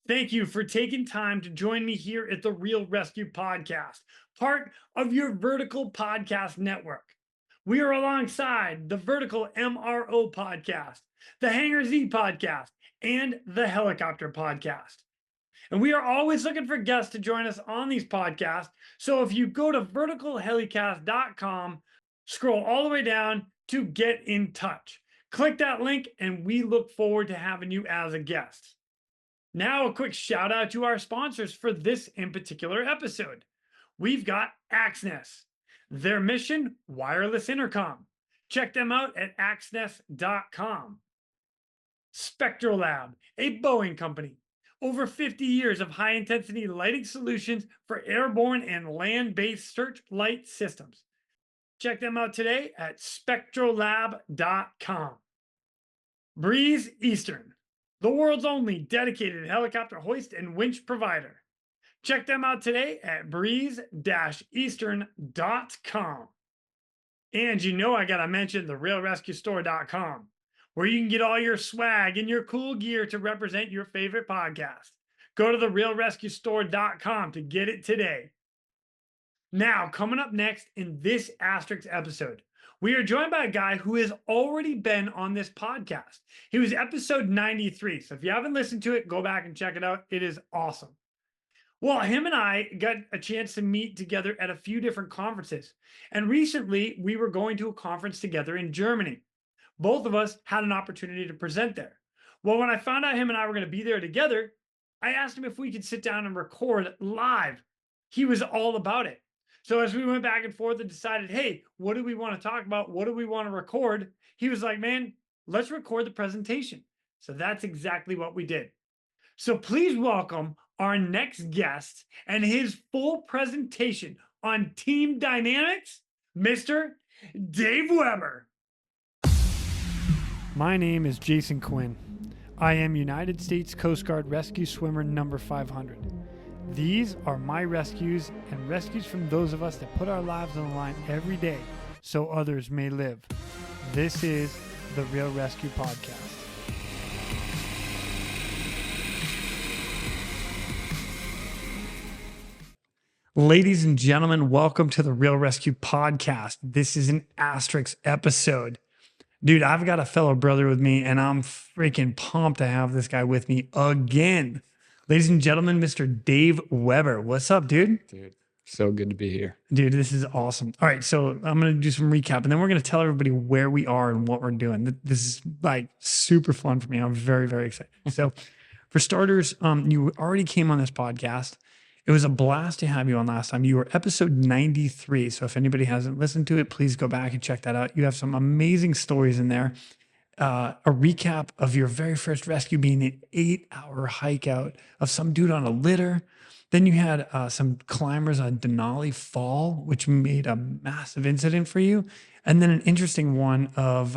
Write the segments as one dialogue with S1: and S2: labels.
S1: Thank you for taking time to join me here at the Real ResQ Podcast, part of your Vertical Podcast Network. We are alongside the Vertical MRO Podcast, the Hangar Z Podcast, and the Helicopter Podcast. And we are always looking for guests to join us on these podcasts. So if you go to verticalhelicast.com, scroll all the way down to get in touch. Click that link, and we look forward to having you as a guest. Now, a quick shout out to our sponsors for this in particular episode. We've got AXNES. Their mission, wireless intercom. Check them out at axnes.com. SpectroLab, a Boeing company. Over 50 years of high-intensity lighting solutions for airborne and land-based searchlight systems. Check them out today at spectrolab.com. Breeze Eastern, the world's only dedicated helicopter hoist and winch provider. Check them out today at breeze-eastern.com. And you know I gotta mention the realrescuestore.com, where you can get all your swag and your cool gear to represent your favorite podcast. Go to the realrescuestore.com to get it today. Now, coming up next in this ASTerisk episode, we are joined by a guy who has already been on this podcast. He was episode 93. So if you haven't listened to it, go back and check it out. It is awesome. Well, him and I got a chance to meet together at a few different conferences. And recently, we were going to a conference together in Germany. Both of us had an opportunity to present there. Well, when I found out him and I were going to be there together, I asked him if we could sit down and record live. He was all about it. So as we went back and forth and decided, hey, what do we want to talk about? What do we want to record? He was like, man, let's record the presentation. So that's exactly what we did. So please welcome our next guest and his full presentation on team dynamics, Mr. Dave Weber. My name is Jason Quinn. I am United States Coast Guard Rescue Swimmer number 500. These are my rescues and rescues from those of us that put our lives on the line every day so others may live. This is the Real ResQ Podcast. Ladies and gentlemen, welcome to the Real ResQ Podcast. This is an ASTerisk episode. Dude, I've got a fellow brother with me, and I'm freaking pumped to have this guy with me again. Ladies and gentlemen, Mr. Dave Weber. What's up, dude?
S2: Dude, so good to be here.
S1: Dude, this is awesome. All right, so I'm going to do some recap, and then we're going to tell everybody where we are and what we're doing. This is like super fun for me. I'm very, very excited. So for starters, you already came on this podcast. It was a blast to have you on last time. You were episode 93. So if anybody hasn't listened to it, please go back and check that out. You have some amazing stories in there. A recap of your very first rescue being an 8-hour hike out of some dude on a litter. Then you had some climbers on Denali fall, which made a massive incident for you. And then an interesting one of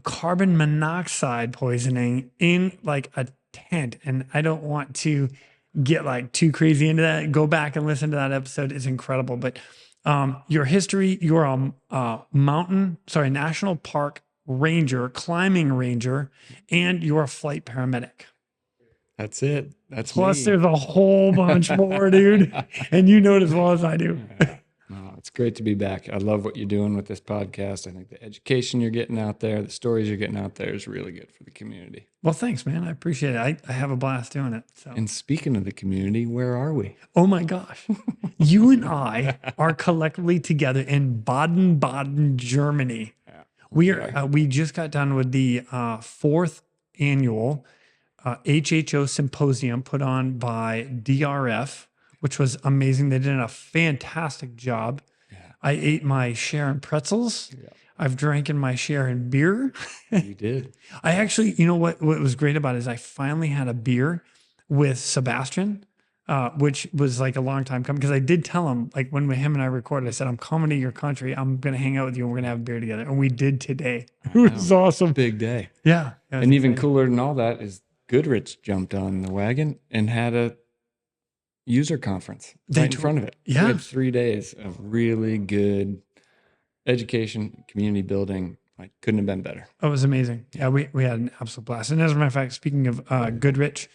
S1: carbon monoxide poisoning in like a tent. And I don't want to get like too crazy into that. Go back and listen to that episode. It's incredible. But your history, you're a national park ranger, climbing ranger, and you're a flight paramedic.
S2: That's it. That's
S1: Plus,
S2: me.
S1: there's a whole bunch more, dude. And you know it as well as I do.
S2: No, it's great to be back. I love what you're doing with this podcast. I think the education you're getting out there, the stories you're getting out there is really good for the community.
S1: Well, thanks, man. I appreciate it. I have a blast doing it. So.
S2: And speaking of the community, where are we?
S1: Oh my gosh. You and I are collectively together in Baden-Baden, Germany. Yeah, we just got done with the fourth annual HHO Symposium put on by DRF, which was amazing. They did a fantastic job. Yeah. I ate my share in pretzels. Yeah. I've drank in my share in beer.
S2: You did.
S1: I actually, you know what was great about it is I finally had a beer with Sebastian, which was like a long time coming, because I did tell him, like when him and I recorded, I said, I'm coming to your country. I'm going to hang out with you and we're going to have a beer together. And we did today. It was awesome.
S2: Big day.
S1: Yeah.
S2: And even cooler than all that is Goodrich jumped on the wagon and had a user conference right in front of it.
S1: Yeah.
S2: We had 3 days of really good education, community building. Like, couldn't have been better.
S1: It was amazing. Yeah, we had an absolute blast. And as a matter of fact, speaking of Goodrich,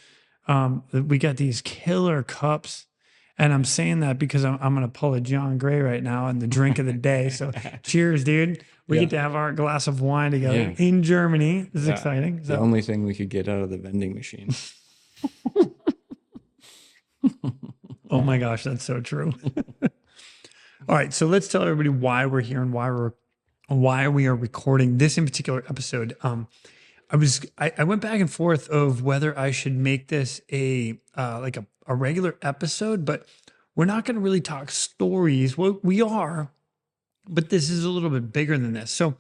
S1: we got these killer cups. And I'm saying that because I'm going to pull a John Gray right now and the drink of the day. So cheers, dude. We get to have our glass of wine together in Germany. This is exciting.
S2: The only thing we could get out of the vending machine.
S1: Oh my gosh, that's so true. All right, so let's tell everybody why we're here and why we are recording this in particular episode. I went back and forth of whether I should make this a regular episode, but we're not going to really talk stories. Well, we are, but this is a little bit bigger than this. So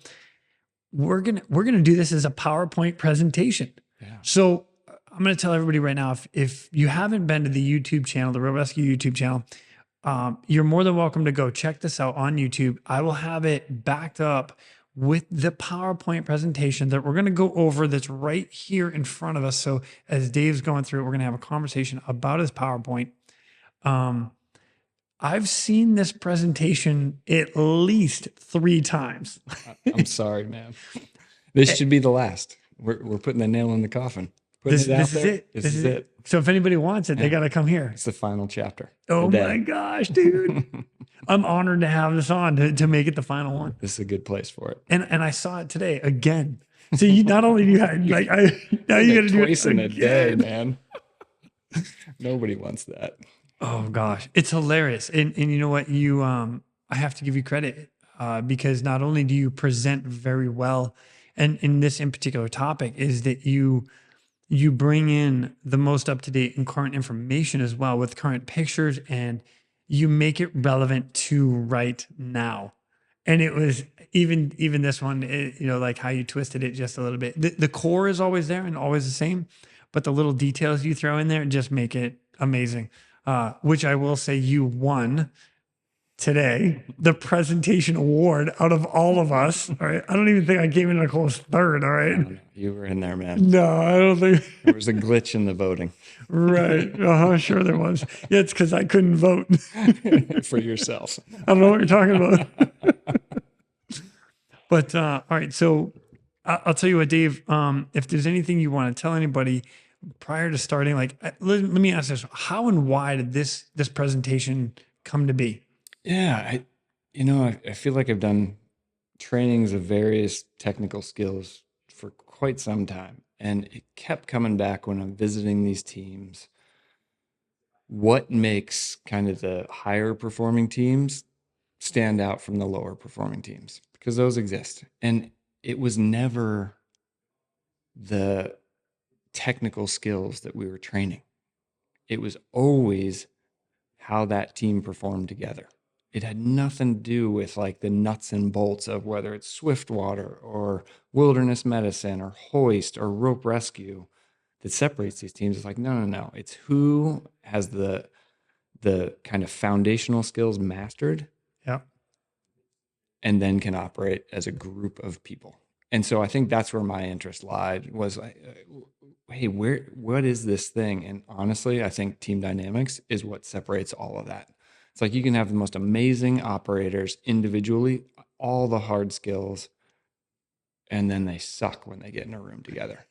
S1: we're gonna do this as a PowerPoint presentation.
S2: Yeah.
S1: So I'm going to tell everybody right now, if you haven't been to the YouTube channel, the Real ResQ YouTube channel, you're more than welcome to go check this out on YouTube. I will have it backed up with the PowerPoint presentation that we're going to go over that's right here in front of us. So as Dave's going through it, we're going to have a conversation about his PowerPoint. I've seen this presentation at least 3 times.
S2: I'm sorry, man. This should be the last. We're putting the nail in the coffin.
S1: This is it. So if anybody wants it, they got to come here.
S2: It's the final chapter.
S1: Oh my gosh, dude. I'm honored to have this on to make it the final one.
S2: This is a good place for it.
S1: And I saw it today again. So you not only do you have now you got to do it
S2: twice in a day, man. Nobody wants that.
S1: Oh gosh, it's hilarious. And you know what? I have to give you credit because not only do you present very well, and in this in particular topic is that you bring in the most up-to-date and current information as well with current pictures, and you make it relevant to right now. And it was even this one, like how you twisted it just a little bit. The core is always there and always the same, but the little details you throw in there just make it amazing. Which I will say you won today, the presentation award out of all of us. All right. I don't even think I came in a close third. All right.
S2: No, you were in there, man.
S1: No, I don't think
S2: there was a glitch in the voting.
S1: Right. Sure there was. Yeah, it's because I couldn't vote.
S2: For yourself.
S1: I don't know what you're talking about. But all right. So I'll tell you what, Dave, if there's anything you want to tell anybody prior to starting, let me ask this: how and why did this presentation come to be?
S2: Yeah, I feel like I've done trainings of various technical skills for quite some time, and it kept coming back when I'm visiting these teams. What makes kind of the higher performing teams stand out from the lower performing teams? Because those exist, and it was never the technical skills that we were training. It was always how that team performed together. It had nothing to do with like the nuts and bolts of whether it's Swiftwater or wilderness medicine or hoist or rope rescue that separates these teams. It's like, no. It's who has the kind of foundational skills mastered.
S1: Yeah.
S2: And then can operate as a group of people. And so I think that's where my interest lied, was like, hey, what is this thing? And honestly, I think team dynamics is what separates all of that. It's like you can have the most amazing operators individually, all the hard skills, and then they suck when they get in a room together.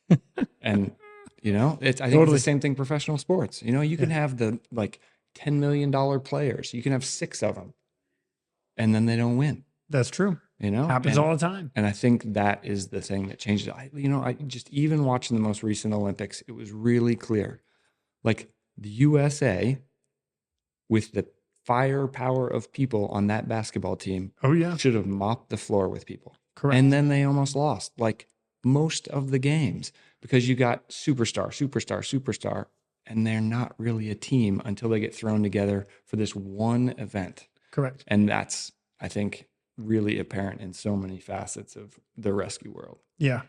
S2: And, I think it's the same thing professional sports. You can have the like $10 million players. You can have 6 of them, and then they don't win.
S1: That's true. Happens all the time.
S2: And I think that is the thing that changes. I just, even watching the most recent Olympics, it was really clear. Like the USA with the firepower of people on that basketball team.
S1: Oh yeah.
S2: Should have mopped the floor with people.
S1: Correct.
S2: And then they almost lost like most of the games because you got superstar, and they're not really a team until they get thrown together for this one event.
S1: Correct.
S2: And that's, I think, really apparent in so many facets of the rescue world.
S1: Yeah.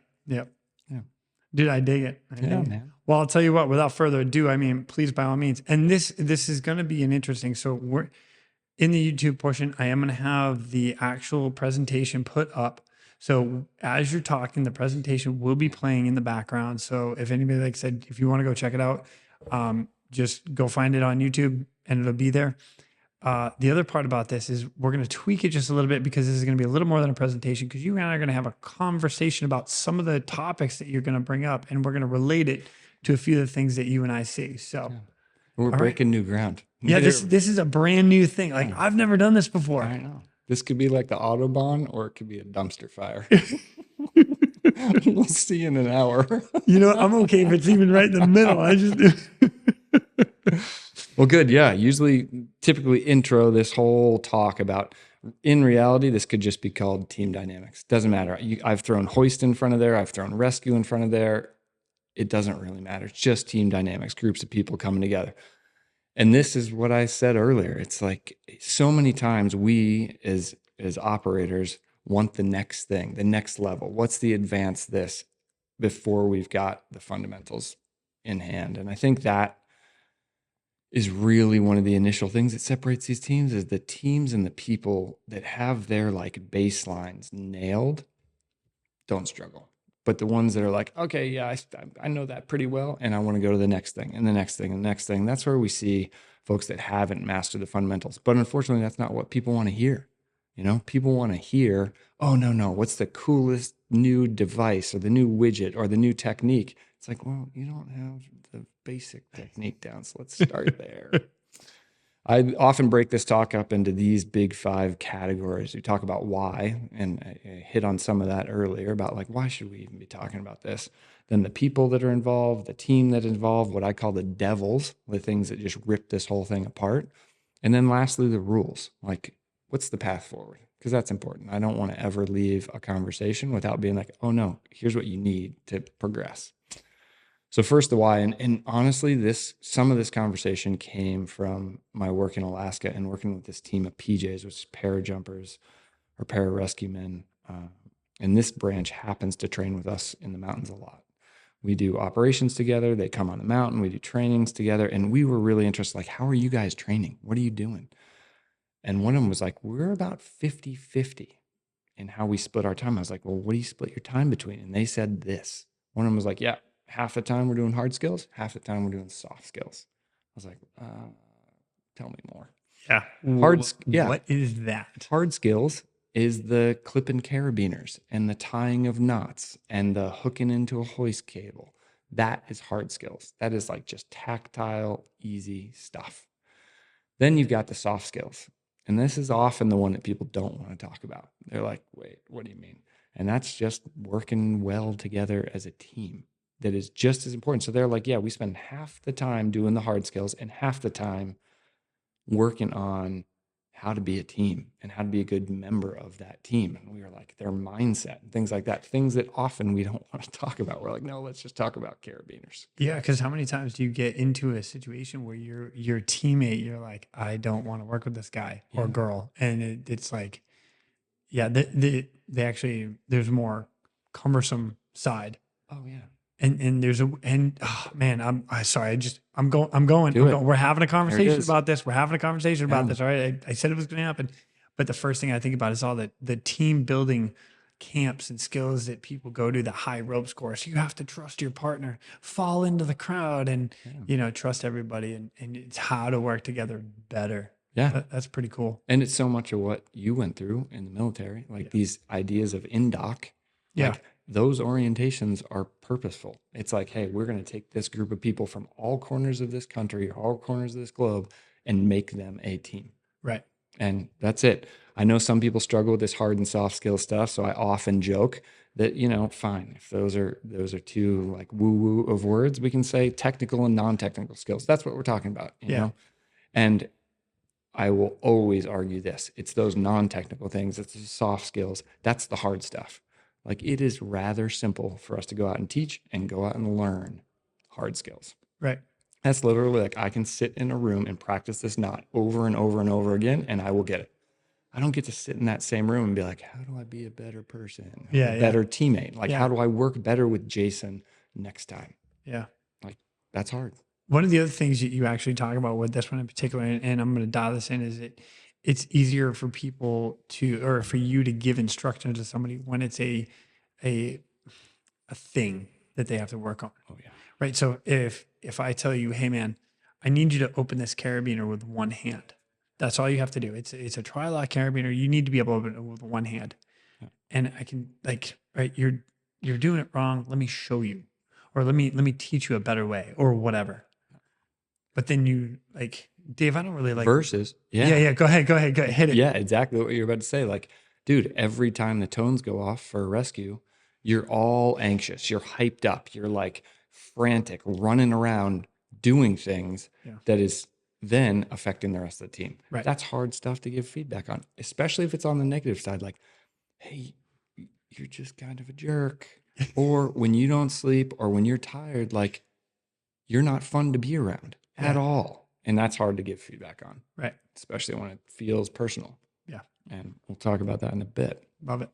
S1: Dude, I dig it.
S2: Man.
S1: Well, I'll tell you what, without further ado, please, by all means. And this is going to be an interesting, so we're in the YouTube portion, I am going to have the actual presentation put up. So as you're talking, the presentation will be playing in the background. So if anybody, like I said, if you want to go check it out, just go find it on YouTube and it'll be there. The other part about this is we're going to tweak it just a little bit because this is going to be a little more than a presentation because you and I are going to have a conversation about some of the topics that you're going to bring up, and we're going to relate it to a few of the things that you and I see. So
S2: we're breaking new ground.
S1: Yeah, this is a brand new thing. Like I've never done this before.
S2: I know. This could be like the Autobahn or it could be a dumpster fire. We'll see in an hour.
S1: I'm okay if it's even right in the middle. I just
S2: Well, good. Yeah. Typically intro this whole talk about, in reality, this could just be called team dynamics. Doesn't matter. I've thrown hoist in front of there. I've thrown rescue in front of there. It doesn't really matter. It's just team dynamics, groups of people coming together. And this is what I said earlier. It's like so many times we as operators want the next thing, the next level. What's the advanced this before we've got the fundamentals in hand? And I think that is really one of the initial things that separates these teams is the teams and the people that have their like baselines nailed don't struggle. But the ones that are like, okay, yeah, I know that pretty well, and I want to go to the next thing and the next thing and the next thing. That's where we see folks that haven't mastered the fundamentals. But unfortunately, that's not what people want to hear. People want to hear, oh, no, what's the coolest new device or the new widget or the new technique? It's like, well, you don't have the basic technique down, so let's start there. I often break this talk up into these big 5 categories. We talk about why, and I hit on some of that earlier about like, why should we even be talking about this? Then the people that are involved, the team that's involved, what I call the devils, the things that just rip this whole thing apart. And then lastly, the rules, like what's the path forward? Because that's important. I don't want to ever leave a conversation without being like, oh no, here's what you need to progress. So first, the why, and honestly, some of this conversation came from my work in Alaska and working with this team of PJs, which is parajumpers or pararescue men. And this branch happens to train with us in the mountains a lot. We do operations together. They come on the mountain. We do trainings together. And we were really interested, like, how are you guys training? What are you doing? And one of them was like, we're about 50-50 in how we split our time. I was like, well, what do you split your time between? And they said this. One of them was like, yeah, half the time we're doing hard skills, half the time we're doing soft skills. I was like, tell me more.
S1: Yeah. What is that?
S2: Hard skills is the clipping carabiners and the tying of knots and the hooking into a hoist cable. That is hard skills. That is like just tactile, easy stuff. Then you've got the soft skills. And this is often the one that people don't want to talk about. They're like, wait, what do you mean? And that's just working well together as a team. That is just as important. So they're like, yeah, we spend half the time doing the hard skills and half the time working on how to be a team and how to be a good member of that team. And we were like, their mindset and things like that, things that often we don't want to talk about. We're like, no, let's just talk about carabiners.
S1: Yeah, because how many times do you get into a situation where your teammate, you're like, I don't want to work with this guy or girl. And it's like, yeah, they actually, there's more cumbersome side.
S2: Oh, yeah.
S1: And oh man, I'm sorry. I'm going. We're having a conversation about this. We're having a conversation about this. All right. I said it was going to happen, but the first thing I think about is all the team building camps and skills that people go to, the high ropes course. You have to trust your partner, fall into the crowd, and trust everybody, and it's how to work together better.
S2: Yeah,
S1: that's pretty cool.
S2: And it's so much of what you went through in the military, like these ideas of in-doc. Like, those orientations are purposeful. It's like, hey, we're going to take this group of people from all corners of this country, all corners of this globe, and make them a team.
S1: Right.
S2: And that's it. I know some people struggle with this hard and soft skill stuff. So I often joke that, fine, if those are two like woo-woo of words, we can say technical and non-technical skills. That's what we're talking about, you know? And I will always argue this. It's those non-technical things. It's the soft skills. That's the hard stuff. Like, it is rather simple for us to go out and teach and go out and learn hard skills.
S1: Right.
S2: That's literally like, I can sit in a room and practice this knot over and over and over again, and I will get it. I don't get to sit in that same room and be like, how do I be a better person? A better teammate? Like, how do I work better with Jason next time?
S1: Yeah.
S2: Like, that's hard.
S1: One of the other things that you actually talk about with this one in particular, and I'm going to dial this in, is it's easier for people or for you to give instruction to somebody when it's a thing that they have to work on.
S2: Oh yeah.
S1: Right. So if I tell you, hey man, I need you to open this carabiner with one hand, That's all you have to do. It's a tri-lock carabiner. You need to be able to open it with one hand.
S2: Yeah.
S1: And I can right, you're doing it wrong. Let me show you. Or let me teach you a better way or whatever. But then you Dave, I don't really like
S2: versus.
S1: Yeah. Go ahead. Hit it.
S2: Yeah, exactly what you're about to say. Like, dude, every time the tones go off for a rescue, you're all anxious. You're hyped up. You're like frantic, running around, doing things that is then affecting the rest of the team.
S1: Right.
S2: That's hard stuff to give feedback on, especially if it's on the negative side. Like, hey, you're just kind of a jerk. Or when you don't sleep or when you're tired, like, you're not fun to be around at all. And that's hard to give feedback on.
S1: Right.
S2: Especially when it feels personal.
S1: Yeah.
S2: And we'll talk about that in a bit.
S1: Love it.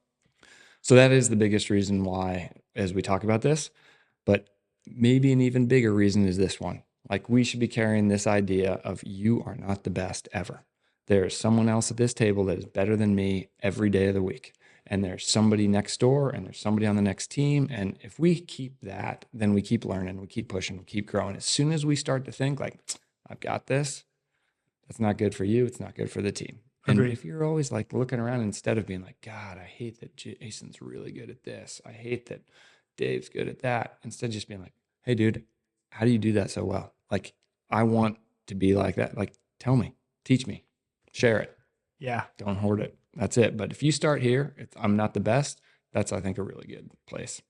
S2: So that is the biggest reason why, as we talk about this, but maybe an even bigger reason is this one. Like, we should be carrying this idea of you are not the best ever. There is someone else at this table that is better than me every day of the week. And there's somebody next door and there's somebody on the next team. And if we keep that, then we keep learning, we keep pushing, we keep growing. As soon as we start to think like, I've got this, that's not good for you. It's not good for the team. And if you're always like looking around instead of being like, God, I hate that Jason's really good at this. I hate that Dave's good at that. Instead of just being like, hey, dude, how do you do that so well? Like, I want to be like that. Like, tell me, teach me, share it.
S1: Yeah.
S2: Don't hoard it. That's it. But if you start here, I'm not the best. That's, I think, a really good place.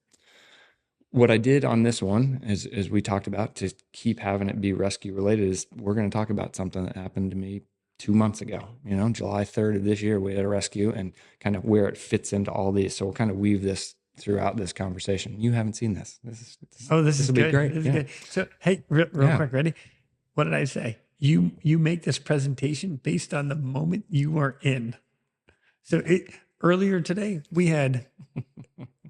S2: What I did on this one is, as we talked about, to keep having it be rescue related, is we're going to talk about something that happened to me 2 months ago. July 3rd of this year, we had a rescue, and kind of where it fits into all these. So we'll kind of weave this throughout this conversation. You haven't seen this. This
S1: is
S2: will
S1: good.
S2: Be great.
S1: This is good. So, hey, real quick, ready? What did I say? You make this presentation based on the moment you are in. So earlier today, we had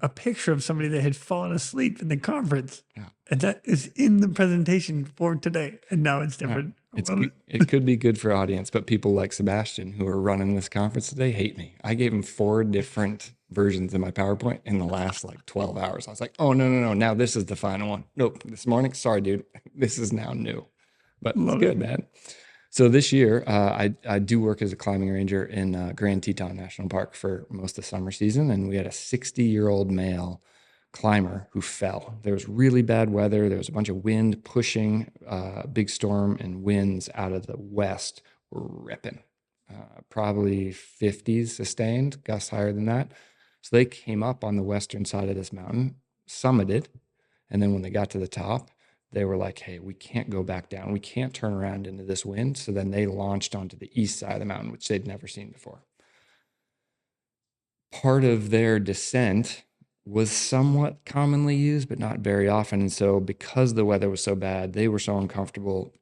S1: a picture of somebody that had fallen asleep in the conference. Yeah. And that is in the presentation for today. And now it's different.
S2: Yeah. It could be good for audience, but people like Sebastian, who are running this conference today, hate me. I gave him 4 different versions in my PowerPoint in the last 12 hours. I was like, oh, no. Now this is the final one. Nope. This morning, sorry, dude. This is now new. But it's good, man. So this year, I do work as a climbing ranger in Grand Teton National Park for most of the summer season. And we had a 60-year-old male climber who fell. There was really bad weather. There was a bunch of wind pushing, big storm and winds out of the west were ripping. Probably 50s sustained, gusts higher than that. So they came up on the western side of this mountain, summited. And then when they got to the top, they were like, hey, we can't go back down. We can't turn around into this wind. So then they launched onto the east side of the mountain, which they'd never seen before. Part of their descent was somewhat commonly used, but not very often. And so because the weather was so bad, they were so uncomfortable,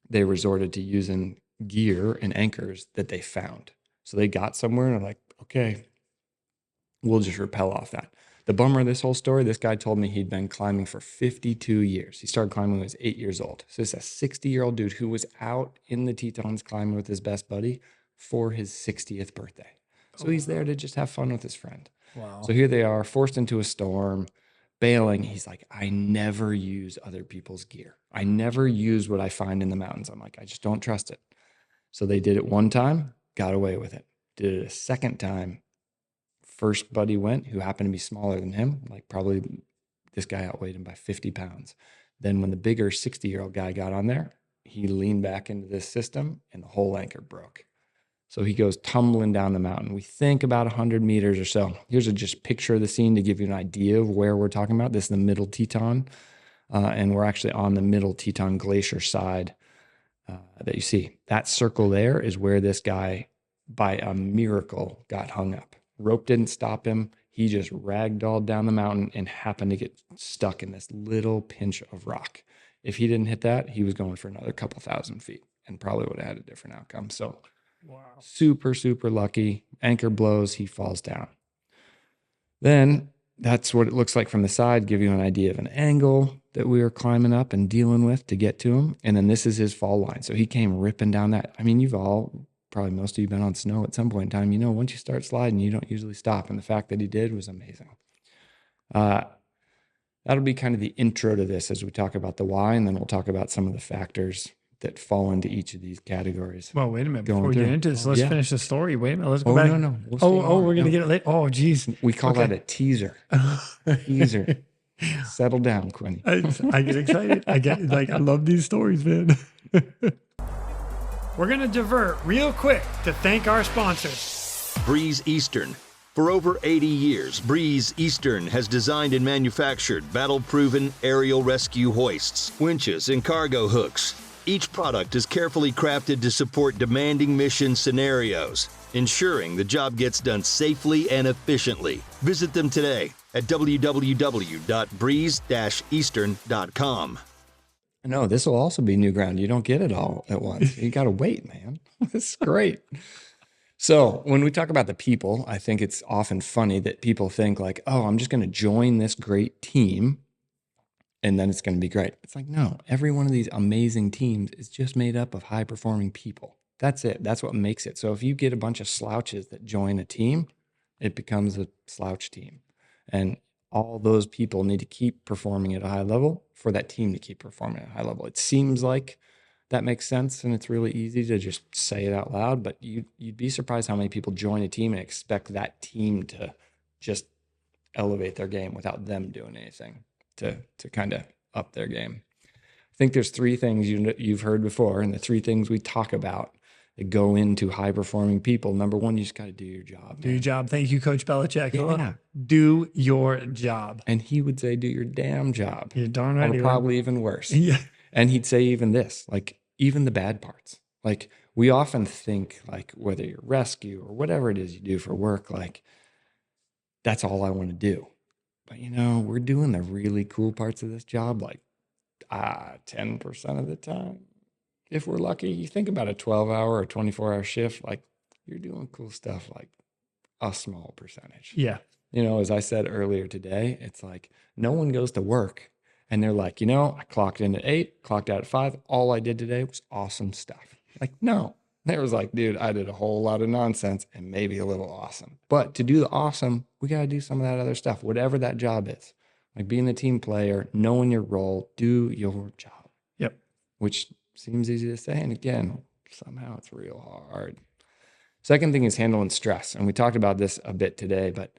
S2: they resorted to using gear and anchors that they found. So they got somewhere and they're like, okay, we'll just rappel off that. The bummer of this whole story, this guy told me he'd been climbing for 52 years. He started climbing when he was 8 years old. So it's a 60-year-old dude who was out in the Tetons climbing with his best buddy for his 60th birthday. So he's there to just have fun with his friend. Wow. So here they are, forced into a storm, bailing. He's like, I never use other people's gear. I never use what I find in the mountains. I'm like, I just don't trust it. So they did it one time, got away with it. Did it a second time. First buddy went, who happened to be smaller than him, like probably this guy outweighed him by 50 pounds. Then when the bigger 60-year-old guy got on there, he leaned back into this system and the whole anchor broke. So he goes tumbling down the mountain. We think about 100 meters or so. Here's a just picture of the scene to give you an idea of where we're talking about. This is the Middle Teton, and we're actually on the Middle Teton Glacier side that you see. That circle there is where this guy, by a miracle, got hung up. Rope didn't stop him. He just ragdolled down the mountain and happened to get stuck in this little pinch of rock. If he didn't hit that, he was going for another couple thousand feet and probably would have had a different outcome. So wow. Super, super lucky. Anchor blows, he falls down. Then that's what it looks like from the side, give you an idea of an angle that we were climbing up and dealing with to get to him. And then this is his fall line. So he came ripping down that. I mean, probably most of you been on snow at some point in time. Once you start sliding, you don't usually stop. And the fact that he did was amazing. That'll be kind of the intro to this as we talk about the why, and then we'll talk about some of the factors that fall into each of these categories.
S1: Well, wait a minute.
S2: Going
S1: Before we get
S2: through.
S1: into this, let's
S2: Yeah.
S1: finish the story. Wait a minute. Let's go
S2: Oh,
S1: back.
S2: no. We'll see
S1: Oh,
S2: more.
S1: we're going to
S2: No.
S1: get it late. Oh, geez.
S2: We call
S1: Okay.
S2: that a teaser. Teaser. Settle down, Quinn.
S1: I get excited. I love these stories, man. We're going to divert real quick to thank our sponsors.
S3: Breeze Eastern. For over 80 years, Breeze Eastern has designed and manufactured battle-proven aerial rescue hoists, winches, and cargo hooks. Each product is carefully crafted to support demanding mission scenarios, ensuring the job gets done safely and efficiently. Visit them today at www.breeze-eastern.com.
S2: No, this will also be new ground. You don't get it all at once. You got to wait, man. It's great. So when we talk about the people, I think it's often funny that people think like, oh, I'm just going to join this great team and then it's going to be great. It's like, no, every one of these amazing teams is just made up of high performing people. That's it. That's what makes it. So if you get a bunch of slouches that join a team, it becomes a slouch team. And all those people need to keep performing at a high level for that team to keep performing at a high level. It seems like that makes sense and it's really easy to just say it out loud, but you'd be surprised how many people join a team and expect that team to just elevate their game without them doing anything to kind of up their game. I think there's three things you've heard before, and the three things we talk about that go into high performing people. Number one, you just got to do your job.
S1: Do your job. Thank you, Coach Belichick.
S2: Yeah.
S1: Do your job.
S2: And he would say, do your damn job.
S1: You're darn right.
S2: Or probably even worse.
S1: Yeah.
S2: And he'd say even this, like even the bad parts. Like we often think like whether you're rescue or whatever it is you do for work, like that's all I want to do. But we're doing the really cool parts of this job like 10% of the time. If we're lucky, you think about a 12-hour or 24-hour shift, like you're doing cool stuff like a small percentage.
S1: Yeah.
S2: As I said earlier today, it's like no one goes to work and they're like, I clocked in at 8, clocked out at 5. All I did today was awesome stuff. Like, no. There was like, dude, I did a whole lot of nonsense and maybe a little awesome. But to do the awesome, we got to do some of that other stuff, whatever that job is. Like being the team player, knowing your role, do your job.
S1: Yep.
S2: Which seems easy to say. And again, somehow it's real hard. Second thing is handling stress. And we talked about this a bit today, but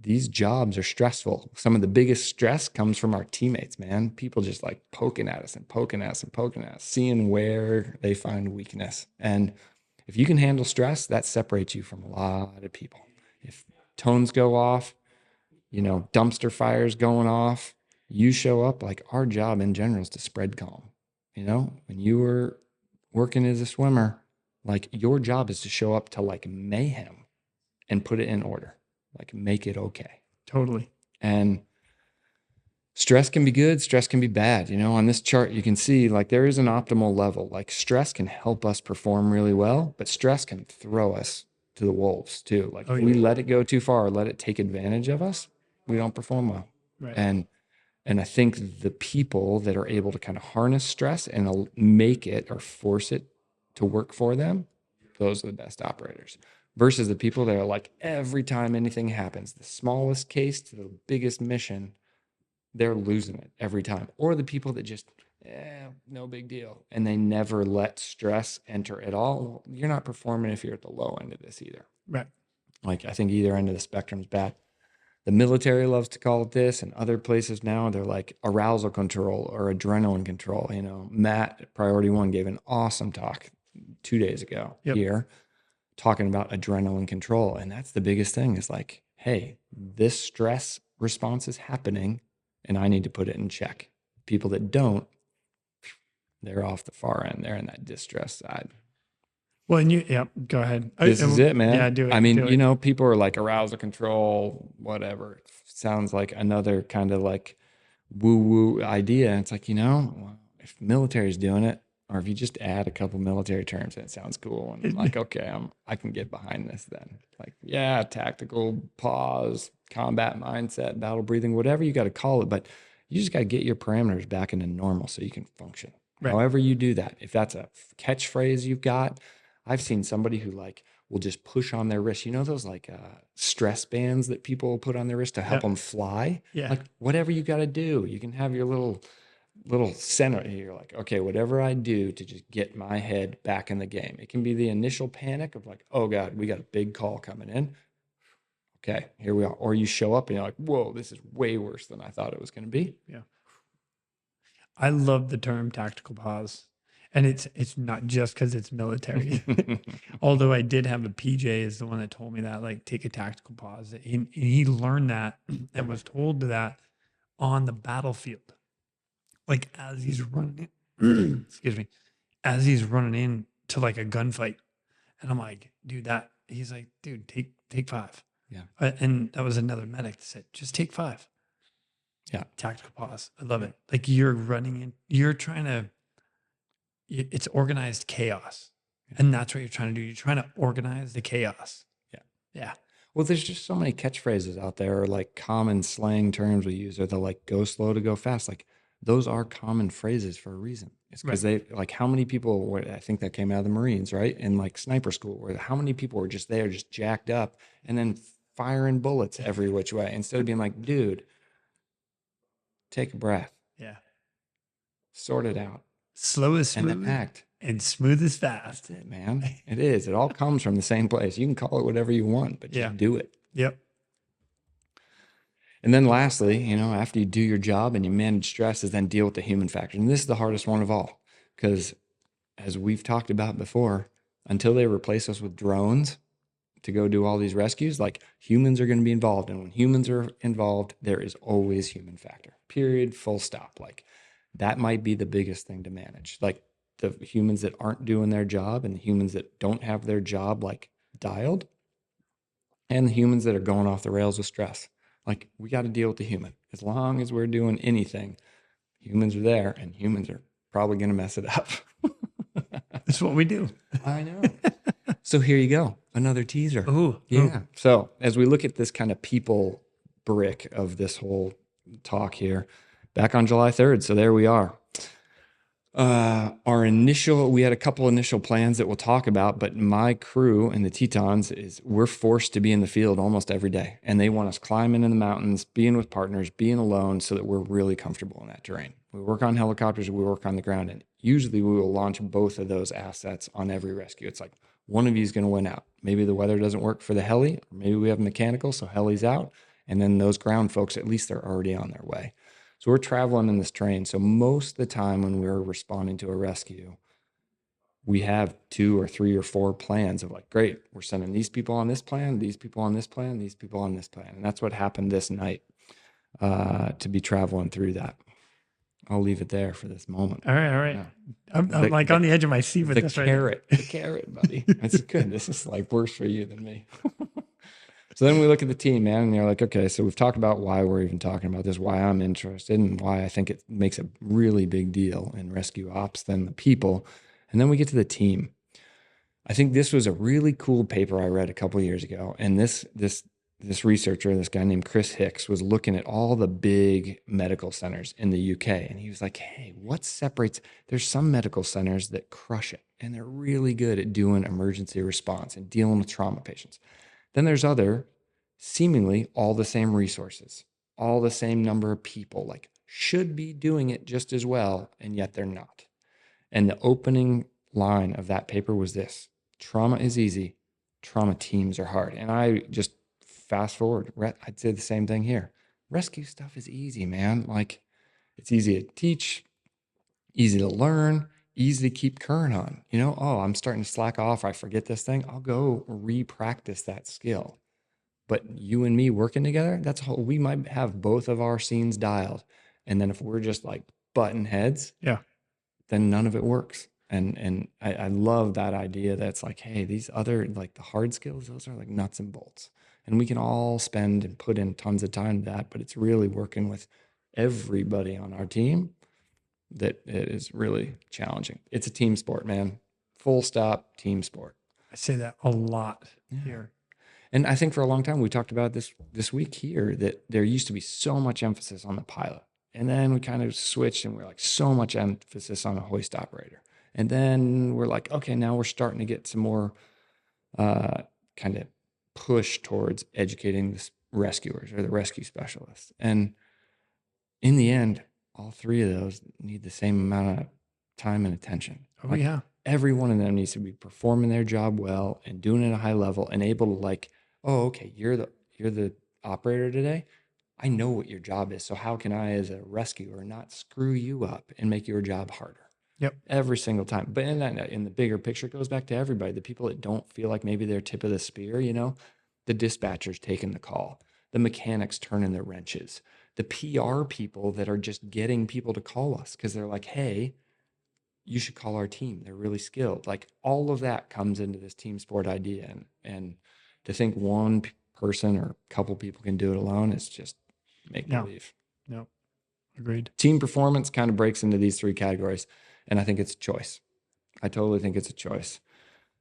S2: these jobs are stressful. Some of the biggest stress comes from our teammates, man. People just like poking at us, seeing where they find weakness. And if you can handle stress, that separates you from a lot of people. If tones go off, dumpster fires going off, you show up, like our job in general is to spread calm. When you were working as a swimmer, like your job is to show up to like mayhem and put it in order. Like make it okay.
S1: Totally.
S2: And stress can be good. Stress can be bad. On this chart, you can see like there is an optimal level. Like stress can help us perform really well, but stress can throw us to the wolves too. Like if we let it go too far or let it take advantage of us, we don't perform well.
S1: Right.
S2: And I think the people that are able to kind of harness stress and make it or force it to work for them, those are the best operators. Versus the people that are like, every time anything happens, the smallest case to the biggest mission, they're losing it every time. Or the people that just, no big deal. And they never let stress enter at all. Well, you're not performing if you're at the low end of this either.
S1: Right.
S2: Like I think either end of the spectrum is bad. The military loves to call it this, and other places now, they're like arousal control or adrenaline control. Matt at Priority One gave an awesome talk 2 days ago here, talking about adrenaline control. And that's the biggest thing is like, hey, this stress response is happening and I need to put it in check. People that don't, they're off the far end. They're in that distress side.
S1: Well, go ahead.
S2: This is it, man.
S1: Yeah, do it.
S2: I mean, people are like arousal control, whatever. It sounds like another kind of like woo-woo idea. And it's like, if the military's doing it, or if you just add a couple military terms and it sounds cool. And I'm like, okay, I can get behind this then. Like, yeah, tactical pause, combat mindset, battle breathing, whatever you got to call it. But you just got to get your parameters back into normal so you can function. Right. However you do that. If that's a catchphrase you've got, I've seen somebody who like will just push on their wrist. Those like stress bands that people put on their wrist to help them fly?
S1: Yeah.
S2: Like whatever you got to do. You can have your little little center. You're like, okay, whatever I do to just get my head back in the game. It can be the initial panic of like, oh God, we got a big call coming in. Okay, here we are. Or you show up and you're like, whoa, this is way worse than I thought it was going to be.
S1: Yeah. I love the term tactical pause. And it's not just because it's military. Although I did have a PJ is the one that told me that, like, take a tactical pause. He learned that and was told that on the battlefield. Like as he's running in, excuse me, as he's running in to like a gunfight. And I'm like, dude, he's like, dude, take 5.
S2: Yeah.
S1: And that was another medic that said, just take 5.
S2: Yeah.
S1: Tactical pause. I love it. Like you're running in, it's organized chaos. And that's what you're trying to do. You're trying to organize the chaos.
S2: Yeah.
S1: Yeah.
S2: Well, there's just so many catchphrases out there, or like common slang terms we use, or the like go slow to go fast. Like those are common phrases for a reason. It's because they like how many people, I think that came out of the Marines, right? In like sniper school, where how many people were just there, just jacked up and then firing bullets every which way instead of being like, dude, take a breath.
S1: Yeah.
S2: Sort it out.
S1: Slow is smooth.
S2: And then act.
S1: And smooth is fast.
S2: That's it, man. It is. It all comes from the same place. You can call it whatever you want, but just do it.
S1: Yep.
S2: And then lastly, after you do your job and you manage stress, is then deal with the human factor. And this is the hardest one of all, because as we've talked about before, until they replace us with drones to go do all these rescues, like humans are going to be involved. And when humans are involved, there is always human factor, period, full stop. Like that might be the biggest thing to manage. Like the humans that aren't doing their job and the humans that don't have their job like dialed, and the humans that are going off the rails with stress. Like we got to deal with the human. As long as we're doing anything, humans are there and humans are probably going to mess it up.
S1: That's what we do.
S2: I know. So here you go. Another teaser.
S1: Ooh.
S2: Yeah.
S1: Ooh.
S2: So as we look at this kind of people brick of this whole talk here, back on July 3rd. So there we are. We had a couple initial plans that we'll talk about, but my crew and the Tetons we're forced to be in the field almost every day. And they want us climbing in the mountains, being with partners, being alone so that we're really comfortable in that terrain. We work on helicopters, we work on the ground, and usually we will launch both of those assets on every rescue. It's like one of you is going to win out. Maybe the weather doesn't work for the heli, or maybe we have mechanical, so heli's out. And then those ground folks, at least they're already on their way. So we're traveling in this terrain. So most of the time when we're responding to a rescue, we have 2 or 3 or 4 plans of like, great, we're sending these people on this plan, these people on this plan, these people on this plan. And that's what happened this night to be traveling through that. I'll leave it there for this moment.
S1: All right. Yeah. I'm like on the edge of my seat with this right now.
S2: The carrot, buddy. That's good. This is like worse for you than me. So then we look at the team, man, and you're like, okay, so we've talked about why we're even talking about this, why I'm interested, and why I think it makes a really big deal in rescue ops than the people. And then we get to the team. I think this was a really cool paper I read a couple of years ago. And this researcher, this guy named Chris Hicks, was looking at all the big medical centers in the UK. And he was like, hey, what separates? There's some medical centers that crush it, and they're really good at doing emergency response and dealing with trauma patients. Then there's other, seemingly all the same resources, all the same number of people, like should be doing it just as well, and yet they're not. And the opening line of that paper was this: trauma is easy, trauma teams are hard. And I just fast forward, I'd say the same thing here. Rescue stuff is easy, man. Like it's easy to teach, easy to learn, easy to keep current on. I'm starting to slack off. I forget this thing. I'll go re-practice that skill. But you and me working together, we might have both of our scenes dialed. And then if we're just like button heads, then none of it works. And I love that idea that's like, hey, these other, like the hard skills, those are like nuts and bolts. And we can all spend and put in tons of time to that, but it's really working with everybody on our team that it is really challenging. It's a team sport, man. Full stop, team sport.
S1: I say that a lot here.
S2: And I think for a long time, we talked about this week here, that there used to be so much emphasis on the pilot. And then we kind of switched and we're like so much emphasis on a hoist operator. And then we're like, okay, now we're starting to get some more kind of push towards educating the rescuers or the rescue specialists. And in the end, all three of those need the same amount of time and attention.
S1: Oh, yeah.
S2: Every one of them needs to be performing their job well and doing it at a high level and able to like, oh, okay, you're the operator today. I know what your job is. So how can I, as a rescuer, not screw you up and make your job harder?
S1: Yep.
S2: Every single time. But in the bigger picture, it goes back to everybody. The people that don't feel like maybe they're tip of the spear, the dispatchers taking the call, the mechanics turning their wrenches, the PR people that are just getting people to call us because they're like, hey, you should call our team. They're really skilled. Like all of that comes into this team sport idea. And to think one person or a couple people can do it alone is just make believe.
S1: No, agreed.
S2: Team performance kind of breaks into these three categories. And I think it's a choice. I totally think it's a choice.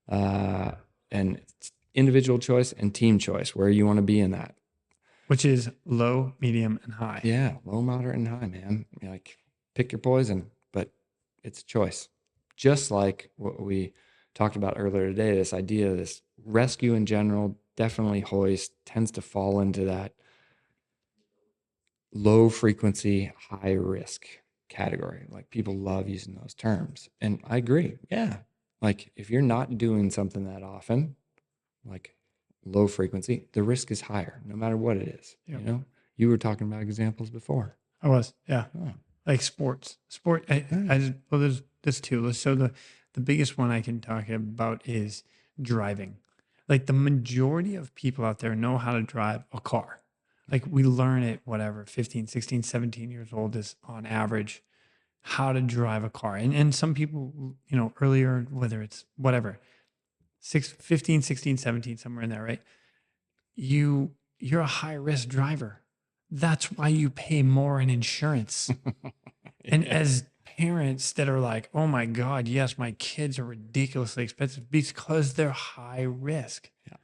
S2: And it's individual choice and team choice, where you want to be in that.
S1: Which is low, medium, and high.
S2: Yeah, low, moderate, and high, man. Like pick your poison, but it's a choice. Just like what we talked about earlier today, this idea of this rescue in general, definitely hoist tends to fall into that low frequency, high risk category. Like people love using those terms. And I agree. Yeah. Like if you're not doing something that often, like low frequency, the risk is higher no matter what it is.
S1: Yep.
S2: You were talking about examples before.
S1: I was. Yeah.
S2: Oh.
S1: Like sport. There's two. So the biggest one I can talk about is driving. Like the majority of people out there know how to drive a car. Like we learn it, 15, 16, 17 years old is on average how to drive a car. And some people, earlier, whether it's 15, 16, 17, somewhere in there, right? You're a high risk driver. That's why you pay more in insurance. And as parents that are like, oh my God, yes, my kids are ridiculously expensive because they're high risk.
S2: Yeah.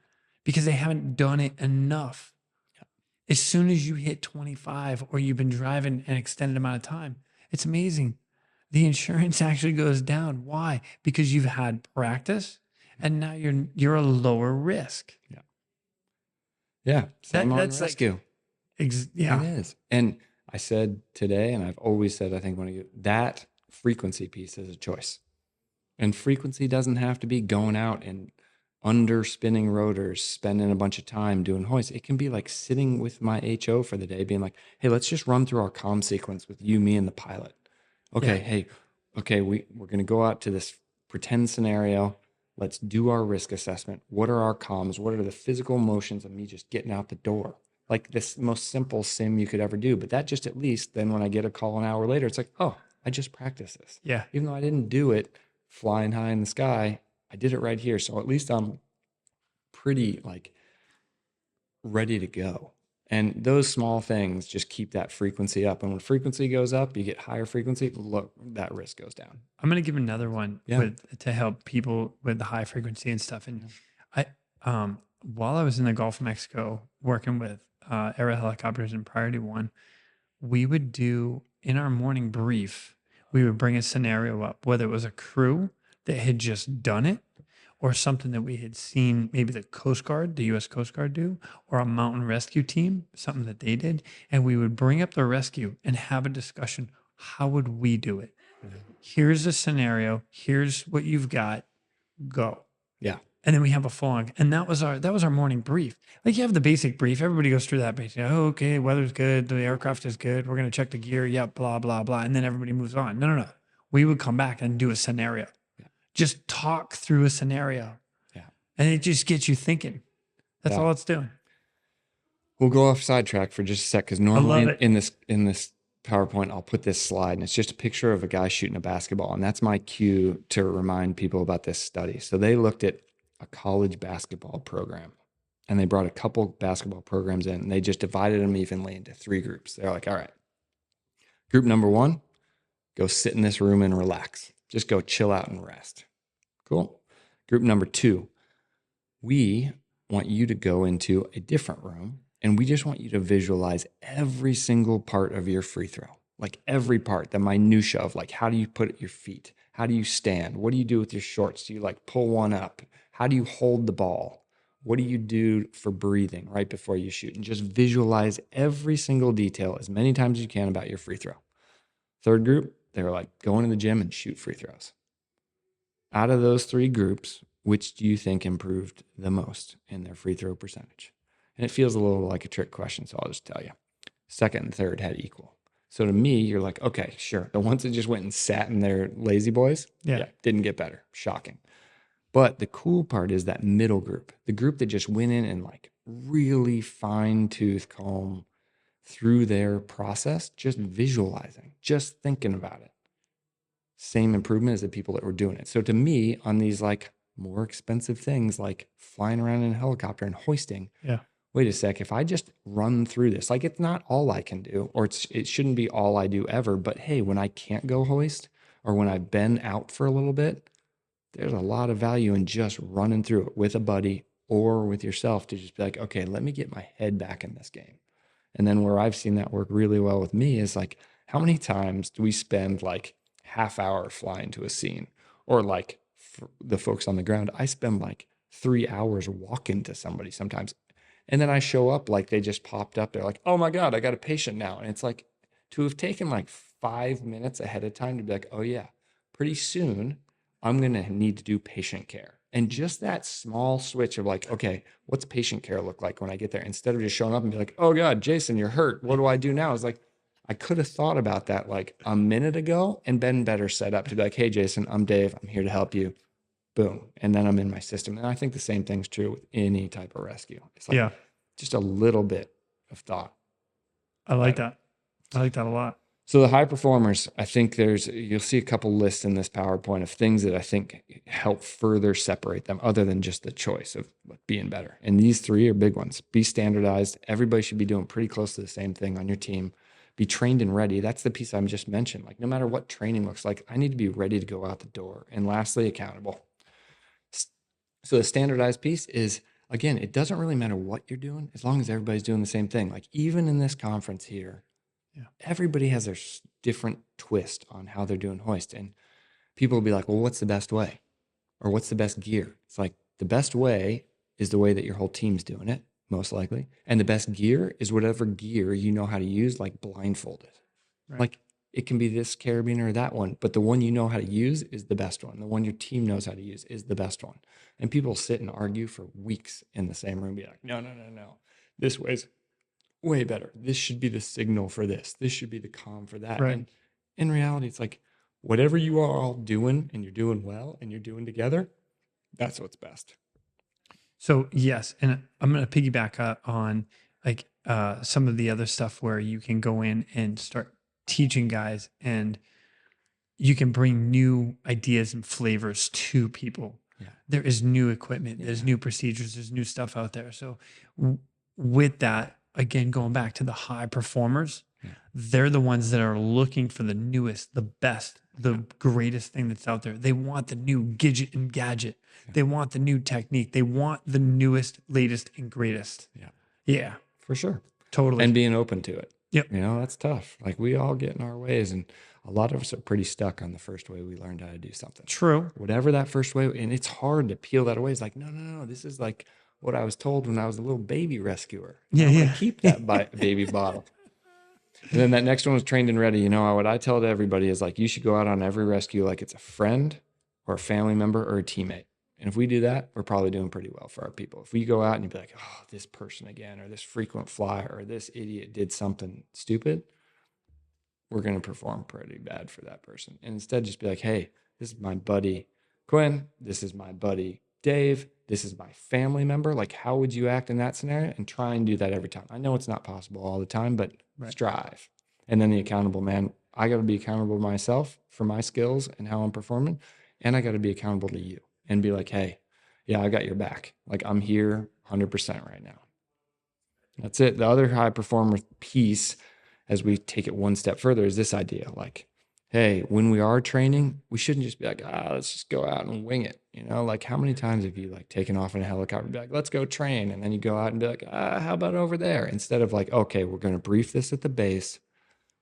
S1: Because they haven't done it enough. As soon as you hit 25 or you've been driving an extended amount of time, it's amazing. The insurance actually goes down. Why? Because you've had practice and now you're a lower risk.
S2: Yeah. Yeah. Same on rescue.
S1: Yeah.
S2: It is. And I said today, and I've always said, I think that frequency piece is a choice. And frequency doesn't have to be going out and under spinning rotors, spending a bunch of time doing hoists. It can be like sitting with my HO for the day, being like, hey, let's just run through our comm sequence with you, me, and the pilot. Okay,
S1: Yeah.
S2: hey, okay, we're going to go out to this pretend scenario. Let's do our risk assessment. What are our comms? What are the physical motions of me just getting out the door? Like this most simple sim you could ever do. But that just at least, then when I get a call an hour later, it's like, oh, I just practiced this.
S1: Yeah.
S2: Even though I didn't do it flying high in the sky, I did it right here. So at least I'm pretty like ready to go. And those small things just keep that frequency up. And when frequency goes up, you get higher frequency, look, that risk goes down.
S1: I'm going to give another one
S2: Yeah.
S1: to help people with the high frequency and stuff. And while I was in the Gulf of Mexico working with aerial helicopters in Priority 1, we would do in our morning brief, we would bring a scenario up, whether it was a crew that had just done it or something that we had seen maybe the Coast Guard, the U.S. Coast Guard do, or a mountain rescue team, something that they did. And we would bring up the rescue and have a discussion. How would we do it? Mm-hmm. Here's a scenario. Here's what you've got. Go.
S2: Yeah.
S1: And then we have a full on, and that was our morning brief. Like you have the basic brief. Everybody goes through that basic. Oh, okay, weather's good. The aircraft is good. We're going to check the gear. Yep, blah, blah, blah. And then everybody moves on. No. We would come back and do a scenario. Yeah. Just talk through a scenario.
S2: Yeah.
S1: And it just gets you thinking. That's all it's doing.
S2: We'll go off sidetrack for just a sec, because normally in this PowerPoint, I'll put this slide, and it's just a picture of a guy shooting a basketball. And that's my cue to remind people about this study. So they looked at a college basketball program, and they brought a couple basketball programs in, and they just divided them evenly into 3 groups. They're like, all right, group number 1, go sit in this room and relax. Just go chill out and rest. Cool. Group number 2, we want you to go into a different room, and we just want you to visualize every single part of your free throw. Like every part, the minutia of like, how do you put your feet? How do you stand? What do you do with your shorts? Do you like pull one up? How do you hold the ball? What do you do for breathing right before you shoot? And just visualize every single detail as many times as you can about your free throw. Third group, they were like, go into the gym and shoot free throws. Out of those 3 groups, which do you think improved the most in their free throw percentage? And it feels a little like a trick question, so I'll just tell you. Second and third had equal. So to me, you're like, okay, sure. The ones that just went and sat in their lazy boys, didn't get better. Shocking. But the cool part is that middle group, the group that just went in and like really fine-tooth comb through their process, just visualizing, just thinking about it. Same improvement as the people that were doing it. So to me, on these like more expensive things like flying around in a helicopter and hoisting, wait a sec, if I just run through this, like it's not all I can do, or it shouldn't be all I do ever, but hey, when I can't go hoist or when I've been out for a little bit, there's a lot of value in just running through it with a buddy or with yourself to just be like, okay, let me get my head back in this game. And then where I've seen that work really well with me is like, how many times do we spend like half hour flying to a scene, or like for the folks on the ground, I spend like 3 hours walking to somebody sometimes. And then I show up like they just popped up. They're like, oh my God, I got a patient now. And it's like to have taken like 5 minutes ahead of time to be like, oh yeah, pretty soon I'm going to need to do patient care. And just that small switch of like, okay, what's patient care look like when I get there? Instead of just showing up and be like, oh God, Jason, you're hurt. What do I do now? It's like, I could have thought about that like a minute ago and been better set up to be like, hey, Jason, I'm Dave. I'm here to help you. Boom. And then I'm in my system. And I think the same thing's true with any type of rescue. It's like just a little bit of thought.
S1: I like that. I like that a lot.
S2: So the high performers, I think you'll see a couple lists in this PowerPoint of things that I think help further separate them other than just the choice of being better. And these 3 are big ones. Be standardized. Everybody should be doing pretty close to the same thing on your team. Be trained and ready. That's the piece I just mentioned. Like no matter what training looks like, I need to be ready to go out the door. And lastly, accountable. So the standardized piece is, again, it doesn't really matter what you're doing as long as everybody's doing the same thing. Like even in this conference here, everybody has their different twist on how they're doing hoist. And people will be like, well, what's the best way? Or what's the best gear? It's like the best way is the way that your whole team's doing it, most likely. And the best gear is whatever gear you know how to use, like blindfolded. Right. Like it can be this carabiner or that one, but the one you know how to use is the best one. The one your team knows how to use is the best one. And people sit and argue for weeks in the same room, be like, no. This way's way better. This should be the signal for this. This should be the comm for that. Right. And in reality, it's like whatever you are all doing and you're doing well and you're doing together, that's what's best.
S1: So yes, and I'm going to piggyback on like some of the other stuff where you can go in and start teaching guys and you can bring new ideas and flavors to people. Yeah. There is new equipment, there's new procedures, there's new stuff out there. So with that, again, going back to the high performers, they're the ones that are looking for the newest, the best, the greatest thing that's out there. They want the new gadget and gadget. They want the new technique. They want the newest, latest, and greatest. Yeah,
S2: for sure.
S1: Totally.
S2: And being open to it.
S1: Yep.
S2: You know, that's tough. Like we all get in our ways, and a lot of us are pretty stuck on the first way we learned how to do something.
S1: True.
S2: Whatever that first way, and it's hard to peel that away. It's like, no. This is like what I was told when I was a little baby rescuer. I'm gonna keep that baby bottle. And then that next one was trained and ready. You know, what I tell to everybody is like, you should go out on every rescue like it's a friend or a family member or a teammate. And if we do that, we're probably doing pretty well for our people. If we go out and you be like, oh, this person again, or this frequent flyer, or this idiot did something stupid, we're going to perform pretty bad for that person. And instead just be like, hey, this is my buddy Quinn. This is my buddy Dave. This is my family member. Like, how would you act in that scenario? And try and do that every time. I know it's not possible all the time, but strive. And then the accountable man, I got to be accountable to myself for my skills and how I'm performing. And I got to be accountable to you and be like, hey, yeah, I got your back. Like I'm here 100% right now. That's it. The other high performer piece, as we take it one step further, is this idea like, hey, when we are training, we shouldn't just be like, let's just go out and wing it. You know, like how many times have you like taken off in a helicopter and be like, let's go train. And then you go out and be like, how about over there? Instead of like, okay, we're going to brief this at the base.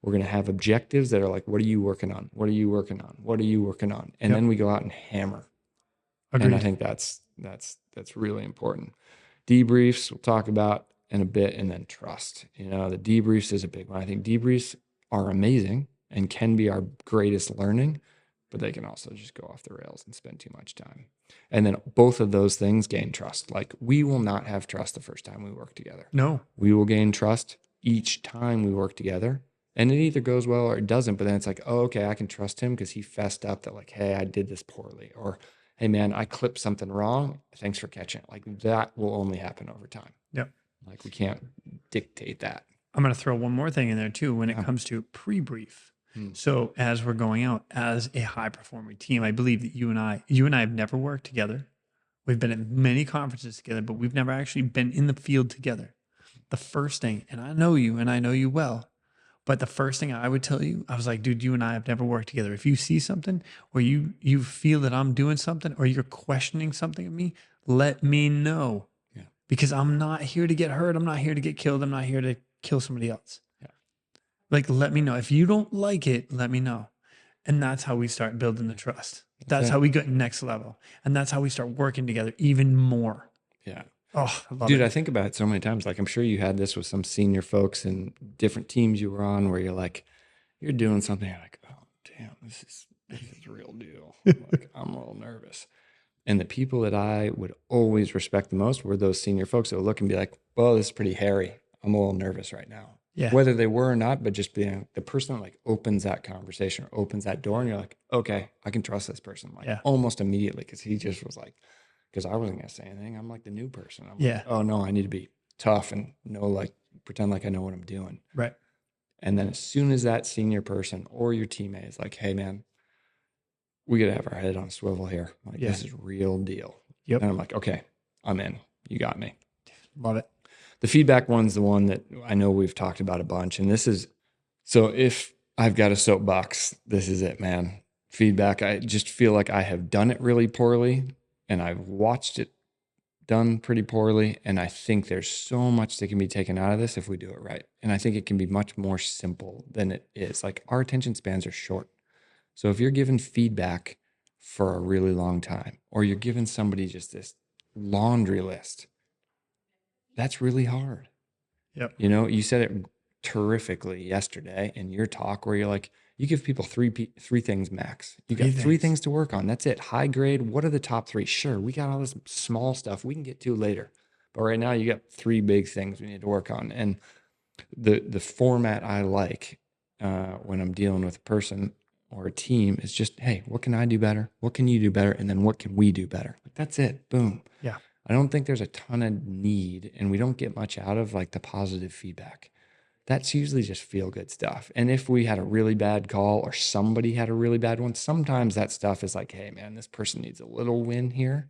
S2: We're going to have objectives that are like, what are you working on? What are you working on? What are you working on? And then we go out and hammer. Agreed. And I think that's really important. Debriefs we'll talk about in a bit, and then trust. You know, the debriefs is a big one. I think debriefs are amazing. and can be our greatest learning, but they can also just go off the rails and spend too much time. And then both of those things gain trust. Like, we will not have trust the first time we work together.
S1: No.
S2: We will gain trust each time we work together. And it either goes well or it doesn't. But then it's like, oh, okay, I can trust him because he fessed up that, like, hey, I did this poorly. Or, hey, man, I clipped something wrong. Thanks for catching it. Like, that will only happen over time.
S1: Yep.
S2: Like, we can't dictate that.
S1: I'm going to throw one more thing in there too when it comes to pre-brief. So as we're going out as a high performing team, I believe that you and I have never worked together. We've been at many conferences together, but we've never actually been in the field together. The first thing, and I know you and I know you well, but the first thing I would tell you, I was like, dude, you and I have never worked together. If you see something or you feel that I'm doing something or you're questioning something of me, let me know.
S2: Yeah.
S1: Because I'm not here to get hurt. I'm not here to get killed. I'm not here to kill somebody else. Like, let me know. If you don't like it, let me know. And that's how we start building the trust. That's how we get next level. And that's how we start working together even more.
S2: Yeah.
S1: Oh, I love
S2: Dude,
S1: it.
S2: I think about it so many times. Like, I'm sure you had this with some senior folks and different teams you were on where you're like, you're doing something. You're like, oh, damn, this is real deal. Like, I'm a little nervous. And the people that I would always respect the most were those senior folks that would look and be like, well, this is pretty hairy. I'm a little nervous right now.
S1: Yeah.
S2: Whether they were or not, but just being the person that like opens that conversation or opens that door, and you're like, okay, I can trust this person like almost immediately, because he just was like, because I wasn't gonna say anything. I'm like the new person. I'm like, oh no, I need to be tough and like pretend like I know what I'm doing.
S1: Right.
S2: And then as soon as that senior person or your teammate is like, hey man, we gotta have our head on a swivel here. Like, this is real deal.
S1: Yep.
S2: And I'm like, okay, I'm in. You got me.
S1: Love it.
S2: The feedback one's the one that I know we've talked about a bunch. And this is, so if I've got a soapbox, this is it, man. Feedback. I just feel like I have done it really poorly, and I've watched it done pretty poorly. And I think there's so much that can be taken out of this if we do it right. And I think it can be much more simple than it is. Like, our attention spans are short. So if you're given feedback for a really long time, or you're giving somebody just this laundry list, that's really hard.
S1: Yep.
S2: You know, you said it terrifically yesterday in your talk where you're like, you give people three things max. You got three things to work on. That's it. High grade. What are the top three? Sure, we got all this small stuff we can get to later. But right now you got three big things we need to work on. And the format I like when I'm dealing with a person or a team is just, hey, what can I do better? What can you do better? And then what can we do better? Like, that's it. Boom.
S1: Yeah.
S2: I don't think there's a ton of need, and we don't get much out of like the positive feedback. That's usually just feel good stuff. And if we had a really bad call or somebody had a really bad one, sometimes that stuff is like, hey man, this person needs a little win here.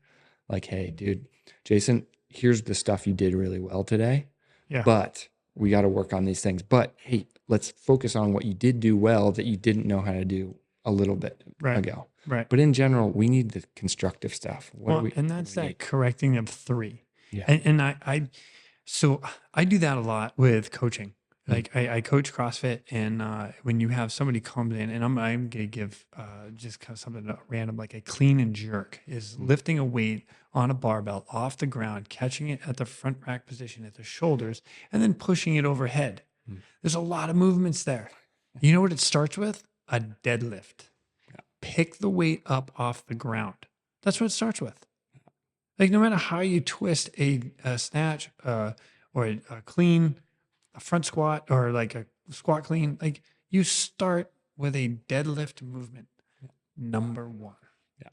S2: Like, hey dude, Jason, here's the stuff you did really well today.
S1: Yeah.
S2: But we got to work on these things. But hey, let's focus on what you did do well that you didn't know how to do a little bit ago.
S1: Right.
S2: But in general, we need the constructive stuff.
S1: And that's that correcting of three.
S2: Yeah.
S1: And I do that a lot with coaching. Like, I coach CrossFit, and when you have somebody comes in, and I'm going to give just kind of something random, like a clean and jerk is lifting a weight on a barbell off the ground, catching it at the front rack position at the shoulders, and then pushing it overhead. There's a lot of movements there. You know what it starts with? A deadlift. Pick the weight up off the ground. That's what it starts with. Like, no matter how you twist a snatch or a clean, a front squat, or like a squat clean, like, you start with a deadlift movement. Number one.
S2: Yeah.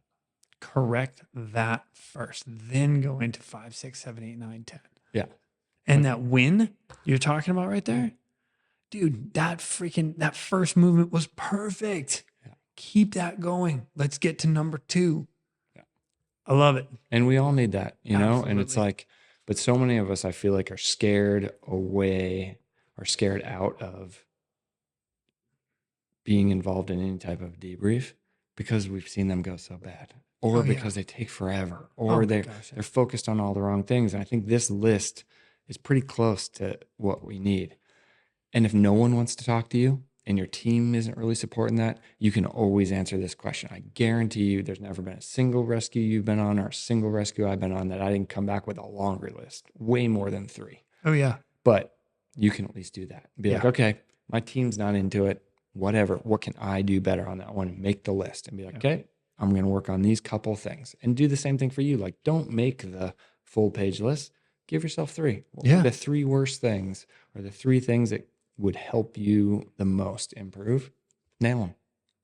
S1: Correct that first. Then go into 5, 6, 7, 8, 9, 10.
S2: Yeah.
S1: And that win you're talking about right there, dude, that first movement was perfect. Keep that going. Let's get to number 2.
S2: Yeah.
S1: I love it.
S2: And we all need that, you know?
S1: Absolutely.
S2: And it's like, but so many of us, I feel like, are scared away or scared out of being involved in any type of debrief because we've seen them go so bad, or because they take forever, or they're focused on all the wrong things. And I think this list is pretty close to what we need. And if no one wants to talk to you, and your team isn't really supporting that, you can always answer this question. I guarantee you there's never been a single rescue you've been on or a single rescue I've been on that I didn't come back with a longer list, way more than 3.
S1: Oh, yeah.
S2: But you can at least do that. Be like, okay, my team's not into it. whatever, what can I do better on that one? Make the list and be like, okay, I'm going to work on these couple things, and do the same thing for you. Like, don't make the full page list. Give yourself 3. What are the 3 worst things, or the 3 things that would help you the most improve? Nail them.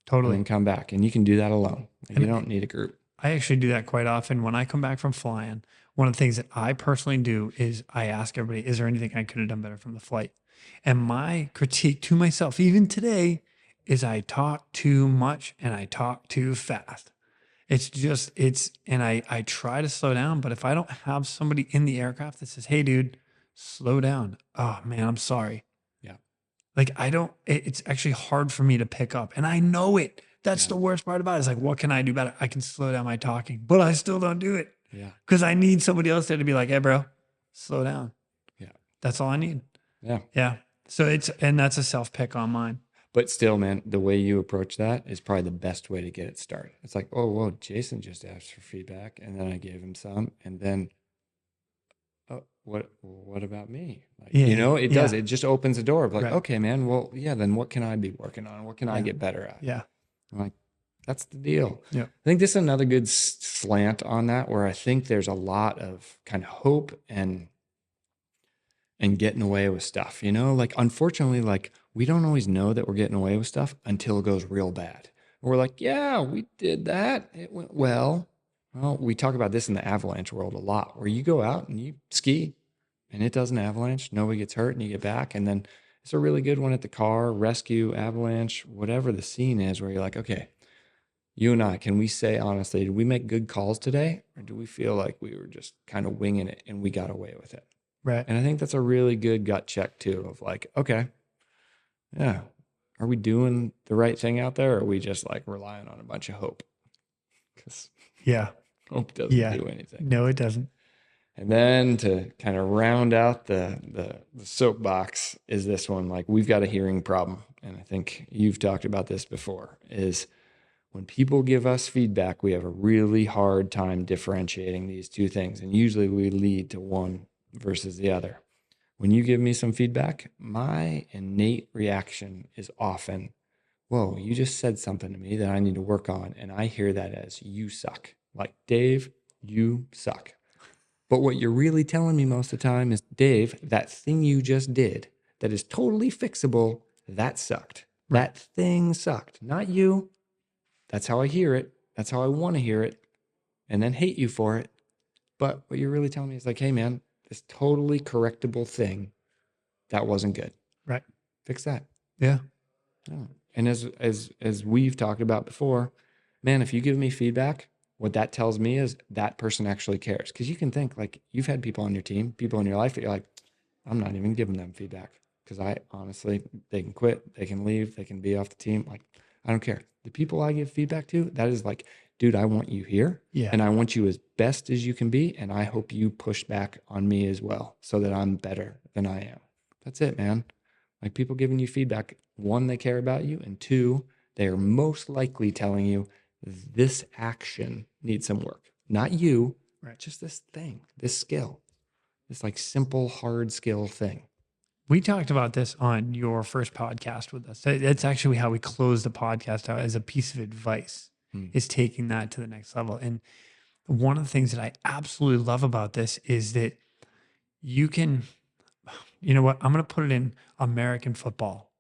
S1: Totally.
S2: And then come back, and you can do that alone. You don't need a group.
S1: I actually do that quite often. When I come back from flying, one of the things that I personally do is I ask everybody, is there anything I could have done better from the flight? And my critique to myself, even today, is I talk too much and I talk too fast. And I try to slow down, but if I don't have somebody in the aircraft that says, hey, dude, slow down. Oh, man, I'm sorry.
S2: Yeah.
S1: Like, it's actually hard for me to pick up, and I know it. That's the worst part about it. It's like, what can I do better? I can slow down my talking, but I still don't do it.
S2: Yeah.
S1: Because I need somebody else there to be like, hey, bro, slow down.
S2: Yeah.
S1: That's all I need.
S2: Yeah.
S1: Yeah. So that's a self-pick on mine.
S2: But still, man, the way you approach that is probably the best way to get it started. It's like, oh, well, Jason just asked for feedback, and then I gave him some, and then, oh, what about me? Like, it does. It just opens the door of like, okay, man, well, yeah, then what can I be working on? What can I get better at?
S1: Yeah.
S2: I'm like, that's the deal.
S1: Yeah.
S2: I think this is another good slant on that, where I think there's a lot of kind of hope and getting away with stuff, like, unfortunately, like, we don't always know that we're getting away with stuff until it goes real bad. We're like, yeah, we did that. It went well. Well, we talk about this in the avalanche world a lot, where you go out and you ski and it does an avalanche, nobody gets hurt, and you get back. And then it's a really good one at the car, rescue, avalanche, whatever the scene is, where you're like, okay, you and I, can we say honestly, did we make good calls today? Or do we feel like we were just kind of winging it and we got away with it?
S1: Right.
S2: And I think that's a really good gut check too, of like, okay, yeah, are we doing the right thing out there? Or are we just like relying on a bunch of hope? Because hope doesn't do anything.
S1: No, it doesn't.
S2: And then to kind of round out the soapbox is this one. Like, we've got a hearing problem. And I think you've talked about this before, is when people give us feedback, we have a really hard time differentiating these two things. And usually we lead to one versus the other. When you give me some feedback, my innate reaction is often, whoa, you just said something to me that I need to work on. And I hear that as, you suck. Like, Dave, you suck. But what you're really telling me most of the time is, Dave, that thing you just did that is totally fixable, that sucked. That thing sucked, not you. That's how I hear it. That's how I want to hear it, and then hate you for it. But what you're really telling me is like, hey, man, this totally correctable thing, that wasn't good.
S1: Right.
S2: Fix that.
S1: Yeah.
S2: And as we've talked about before, man, if you give me feedback, what that tells me is that person actually cares. Because you can think, like, you've had people on your team, people in your life that you're like, I'm not even giving them feedback. Because I honestly, they can quit, they can leave, they can be off the team. Like, I don't care. The people I give feedback to, that is like, dude, I want you here.
S1: Yeah.
S2: And I want you as best as you can be. And I hope you push back on me as well, so that I'm better than I am. That's it, man. Like, people giving you feedback, one, they care about you. And two, they are most likely telling you this action needs some work. Not you,
S1: right?
S2: Just this thing, this skill, this like simple, hard skill thing.
S1: We talked about this on your first podcast with us. That's actually how we close the podcast out, as a piece of advice, is taking that to the next level. And one of the things that I absolutely love about this is that you can, you know what, I'm going to put it in American football.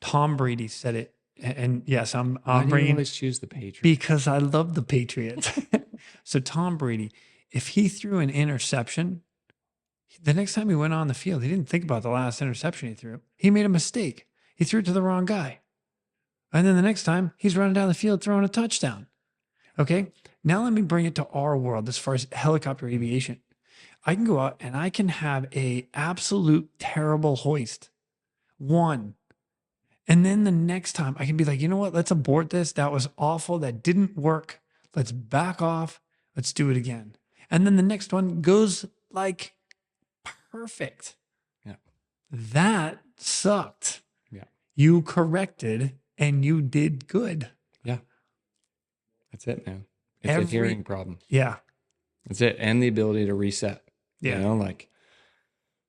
S1: Tom Brady said it. And yes, I'm
S2: Why do
S1: bringing,
S2: you always choose the Patriots?
S1: because I love the Patriots. So Tom Brady, if he threw an interception, the next time he went on the field, he didn't think about the last interception he threw. He made a mistake. He threw it to the wrong guy. And then the next time, he's running down the field throwing a touchdown. Okay, now let me bring it to our world as far as helicopter aviation. I can go out and I can have a absolute terrible hoist. One. And then the next time I can be like, you know what? Let's abort this. That was awful. That didn't work. Let's back off. Let's do it again. And then the next one goes like perfect.
S2: Yeah.
S1: That sucked.
S2: Yeah.
S1: You corrected and you did good.
S2: Yeah. That's it, man. It's a hearing problem.
S1: Yeah.
S2: That's it. And the ability to reset.
S1: Yeah.
S2: You know, like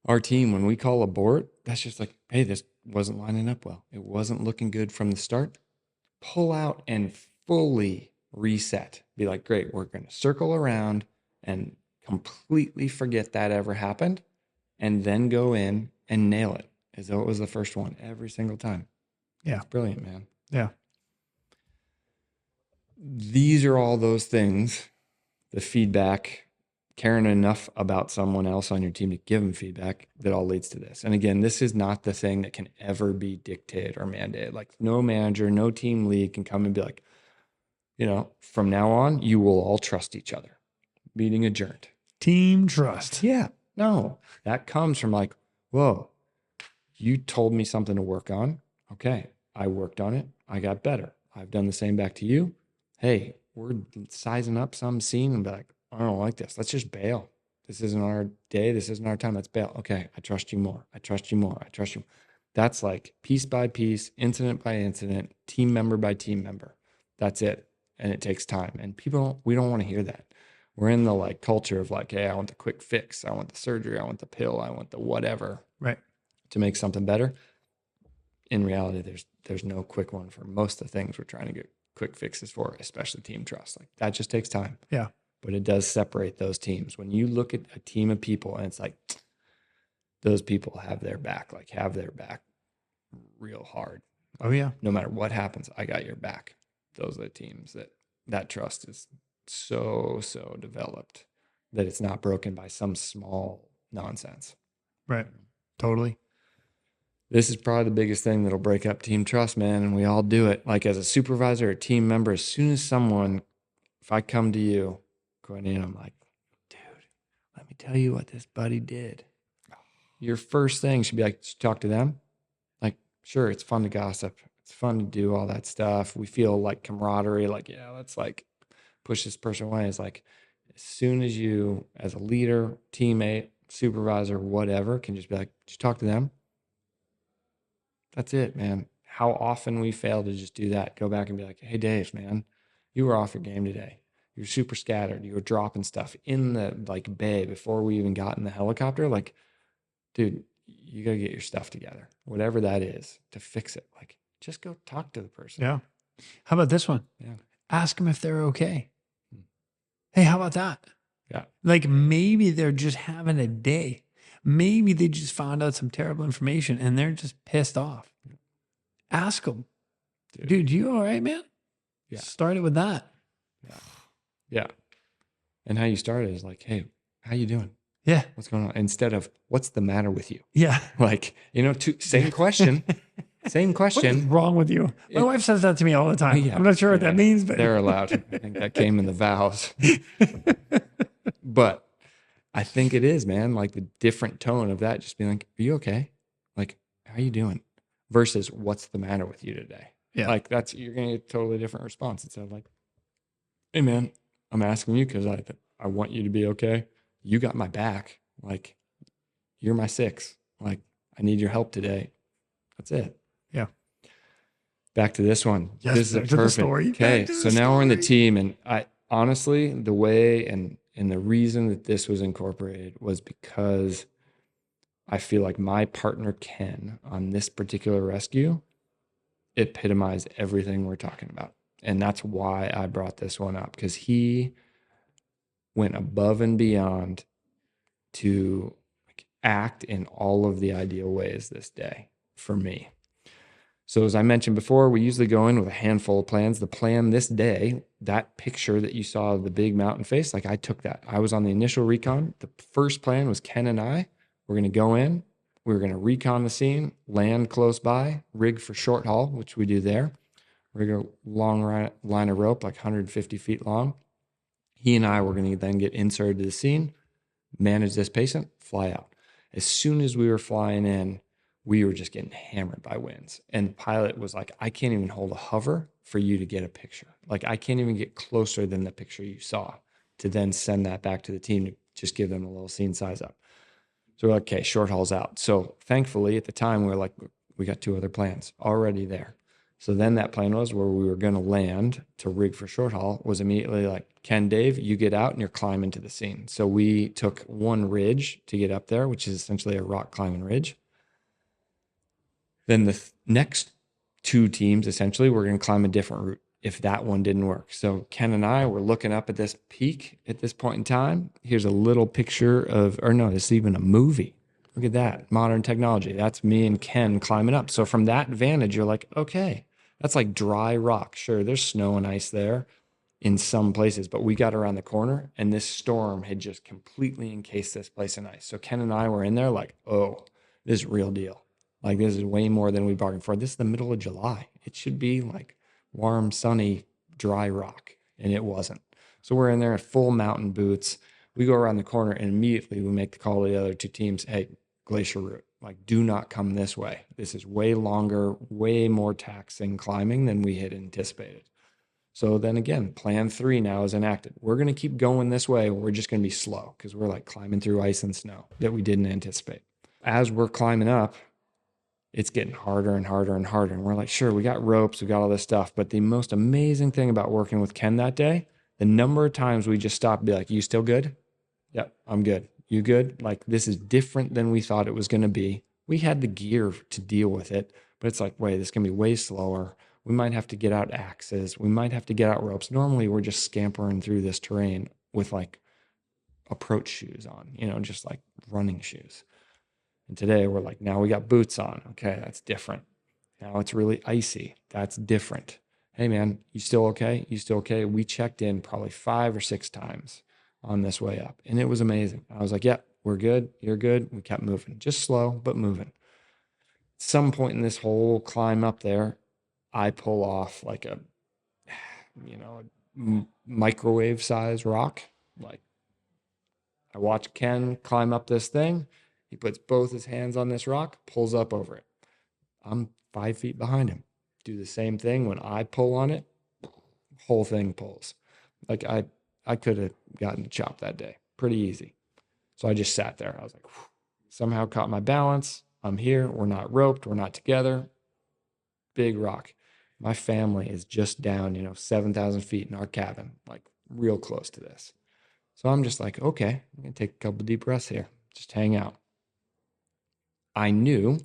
S2: our team, when we call abort, that's just like, hey, this wasn't lining up well. It wasn't looking good from the start. Pull out and fully reset. Be like, great, we're going to circle around and completely forget that ever happened, and then go in and nail it as though it was the first one every single time.
S1: Yeah.
S2: It's brilliant, man.
S1: Yeah.
S2: These are all those things, the feedback, caring enough about someone else on your team to give them feedback, that all leads to this. And again, this is not the thing that can ever be dictated or mandated. Like no manager, no team lead can come and be like, from now on, you will all trust each other. Meeting adjourned.
S1: Team trust.
S2: Yeah. No, that comes from like, whoa, you told me something to work on. Okay. I worked on it. I got better. I've done the same back to you. Hey, we're sizing up some scene and be like, I don't like this. Let's just bail. This isn't our day. This isn't our time. Let's bail. Okay. I trust you more. I trust you more. I trust you. That's like piece by piece, incident by incident, team member by team member. That's it. And it takes time. And we don't want to hear that. We're in the like culture of like, hey, I want the quick fix. I want the surgery. I want the pill. I want the whatever.
S1: Right.
S2: To make something better. In reality, there's no quick one for most of the things we're trying to get quick fixes for, especially team trust. Like that just takes time.
S1: Yeah.
S2: But it does separate those teams. When you look at a team of people and it's like, those people have their back real hard.
S1: Oh yeah.
S2: No matter what happens, I got your back. Those are the teams that trust is so developed that it's not broken by some small nonsense.
S1: Right. Totally.
S2: This is probably the biggest thing that'll break up team trust, man. And we all do it. Like as a supervisor or team member, as soon as if I come to you, Courtney, and I'm like, dude, let me tell you what this buddy did. Your first thing should be like, did you talk to them? Like, sure, it's fun to gossip. It's fun to do all that stuff. We feel like camaraderie, like, yeah, let's like push this person away. It's like, as soon as you, as a leader, teammate, supervisor, whatever, can just be like, did you talk to them? That's it, man. How often we fail to just do that. Go back and be like, hey, Dave, man, you were off your game today. You're super scattered. You were dropping stuff in the like bay before we even got in the helicopter. Like, dude, you got to get your stuff together, whatever that is, to fix it. Like, just go talk to the person.
S1: Yeah. How about this one?
S2: Yeah.
S1: Ask them if they're okay. Hey, how about that?
S2: Yeah.
S1: Like maybe they're just having a day. Maybe they just found out some terrible information and they're just pissed off. Ask them, dude, you all right, man?
S2: Yeah.
S1: Start it with that.
S2: Yeah. Yeah. And how you start it is like, hey, how you doing?
S1: Yeah.
S2: What's going on? Instead of what's the matter with you?
S1: Yeah.
S2: Like, same question. Same question.
S1: What is wrong with you? My wife says that to me all the time. Yeah, I'm not sure what that means, but
S2: they're allowed. I think that came in the vows. But I think it is, man. Like the different tone of that, just being like, are you okay? Like, how are you doing? Versus what's the matter with you today?
S1: Yeah.
S2: Like you're going to get a totally different response. Instead of like, hey man, I'm asking you because I want you to be okay. You got my back. Like, you're my 6. Like, I need your help today. That's it.
S1: Yeah.
S2: Back to this one.
S1: Yes,
S2: this is a perfect. Okay. So now we're in the team, and I honestly, the way and the reason that this was incorporated was because I feel like my partner, Ken, on this particular rescue, epitomized everything we're talking about. And that's why I brought this one up, because he went above and beyond to act in all of the ideal ways this day for me. So as I mentioned before, we usually go in with a handful of plans. The plan this day, that picture that you saw of the big mountain face, like I took that. I was on the initial recon. The first plan was Ken and I. We're going to go in. We're going to recon the scene, land close by, rig for short haul, which we do there. Rig a long line of rope, like 150 feet long. He and I were going to then get inserted to the scene, manage this patient, fly out. As soon as we were flying in, we were just getting hammered by winds. And the pilot was like, I can't even hold a hover for you to get a picture. Like, I can't even get closer than the picture you saw to then send that back to the team to just give them a little scene size up. So we're like, okay, short haul's out. So thankfully at the time we were like, we got 2 other plans already there. So then that plan was where we were going to land to rig for short haul was immediately like, Ken, Dave, you get out and you're climbing to the scene. So we took one ridge to get up there, which is essentially a rock climbing ridge. Then the next two teams, essentially, we're going to climb a different route if that one didn't work. So Ken and I were looking up at this peak at this point in time. Here's a little picture of, or no, this is even a movie. Look at that, modern technology. That's me and Ken climbing up. So from that vantage, you're like, okay, that's like dry rock. Sure, there's snow and ice there in some places, but we got around the corner and this storm had just completely encased this place in ice. So Ken and I were in there like, oh, this is real deal. Like, this is way more than we bargained for. This is the middle of July. It should be like warm, sunny, dry rock. And it wasn't. So we're in there in full mountain boots. We go around the corner and immediately we make the call to the other two teams. Hey, glacier route. Like, do not come this way. This is way longer, way more taxing climbing than we had anticipated. So then again, plan 3 now is enacted. We're going to keep going this way. We're just going to be slow because we're like climbing through ice and snow that we didn't anticipate. As we're climbing up, it's getting harder and harder and harder. And we're like, sure, we got ropes, we got all this stuff. But the most amazing thing about working with Ken that day, the number of times we just stopped and be like, you still good? Yep, I'm good. You good? Like, this is different than we thought it was going to be. We had the gear to deal with it, but it's like, wait, this can be way slower. We might have to get out axes. We might have to get out ropes. Normally, we're just scampering through this terrain with like approach shoes on, just like running shoes. And today we're like, now we got boots on. Okay, that's different. Now it's really icy. That's different. Hey man, you still okay? You still okay? We checked in probably 5 or 6 times on this way up. And it was amazing. I was like, yeah, we're good. You're good. We kept moving, just slow, but moving. At some point in this whole climb up there, I pull off like a microwave size rock. Like, I watch Ken climb up this thing. He puts both his hands on this rock, pulls up over it. I'm 5 feet behind him. Do the same thing. When I pull on it, whole thing pulls. Like, I could have gotten chopped that day. Pretty easy. So I just sat there. I was like, whew. Somehow caught my balance. I'm here. We're not roped. We're not together. Big rock. My family is just down, 7,000 feet in our cabin, like real close to this. So I'm just like, okay, I'm going to take a couple deep breaths here. Just hang out. I knew,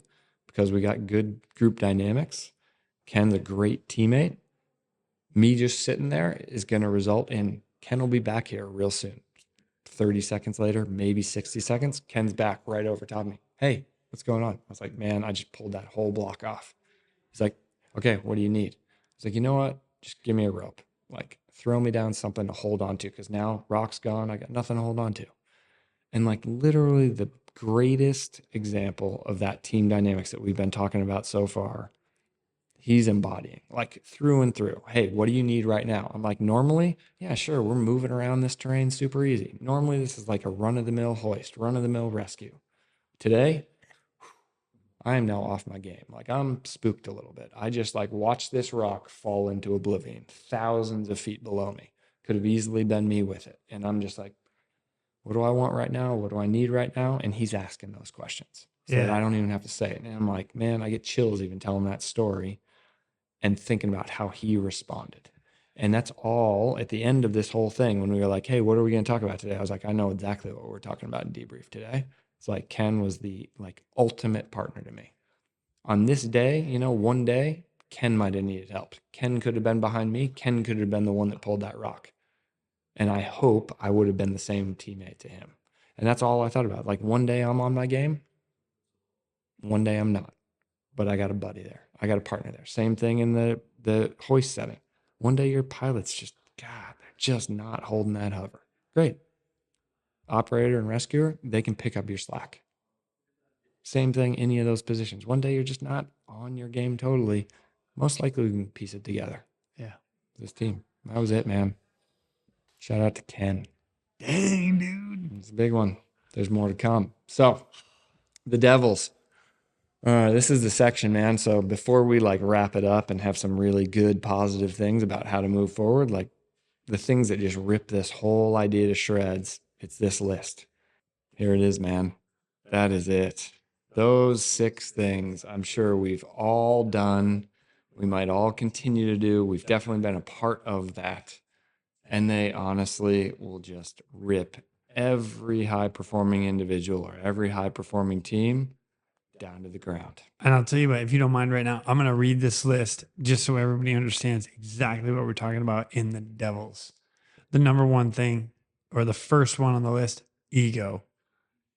S2: because we got good group dynamics, Ken's a great teammate. Me just sitting there is going to result in Ken will be back here real soon. 30 seconds later, maybe 60 seconds, Ken's back right over top of me. Hey, what's going on? I was like, man, I just pulled that whole block off. He's like, okay, what do you need? I was like, you know what? Just give me a rope. Like, throw me down something to hold on to, because now rock's gone. I got nothing to hold on to. And like, literally the greatest example of that team dynamics that we've been talking about so far, he's embodying, like, through and through. Hey, what do you need right now? I'm like, normally, yeah, sure, we're moving around this terrain super easy. Normally, this is like a run-of-the-mill hoist, run-of-the-mill rescue. Today, I am now off my game. Like, I'm spooked a little bit. I just like watched this rock fall into oblivion, thousands of feet below me. Could have easily been me with it. And I'm just like, what do I want right now? What do I need right now? And he's asking those questions. So that I don't even have to say it. And I'm like, man, I get chills even telling that story and thinking about how he responded. And that's all at the end of this whole thing. When we were like, hey, what are we going to talk about today? I was like, I know exactly what we're talking about in debrief today. It's like Ken was the like ultimate partner to me. On this day, one day, Ken might have needed help. Ken could have been behind me. Ken could have been the one that pulled that rock. And I hope I would have been the same teammate to him. And that's all I thought about. Like, one day I'm on my game. One day I'm not. But I got a buddy there. I got a partner there. Same thing in the hoist setting. One day your pilot's just, God, they're just not holding that hover. Great. Operator and rescuer, they can pick up your slack. Same thing, any of those positions. One day you're just not on your game totally. Most likely we can piece it together.
S1: Yeah.
S2: This team. That was it, man. Shout out to Ken.
S1: Dang, dude.
S2: It's a big one. There's more to come. So, the Devils. This is the section, man. So before we like wrap it up and have some really good positive things about how to move forward, like the things that just rip this whole idea to shreds, it's this list. Here it is, man. That is it. Those 6 things I'm sure we've all done. We might all continue to do. We've definitely been a part of that. And they honestly will just rip every high-performing individual or every high-performing team down to the ground.
S1: And I'll tell you what, if you don't mind right now, I'm going to read this list just so everybody understands exactly what we're talking about in the devils. The number one thing, or the first one on the list, ego.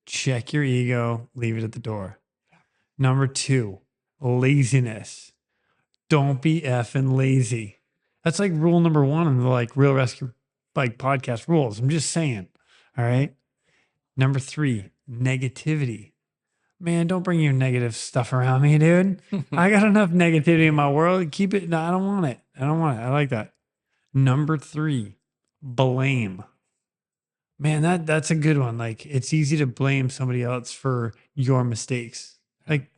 S1: Check your ego, leave it at the door. Number 2, laziness. Don't be effing lazy. That's like rule number 1 in the like Real ResQ like podcast rules. I'm just saying. All right. Number 3, negativity. Man, don't bring your negative stuff around me, dude. I got enough negativity in my world. Keep it. No, I don't want it. I don't want it. I like that. Number 3, blame. Man, that's a good one. Like, it's easy to blame somebody else for your mistakes. Like,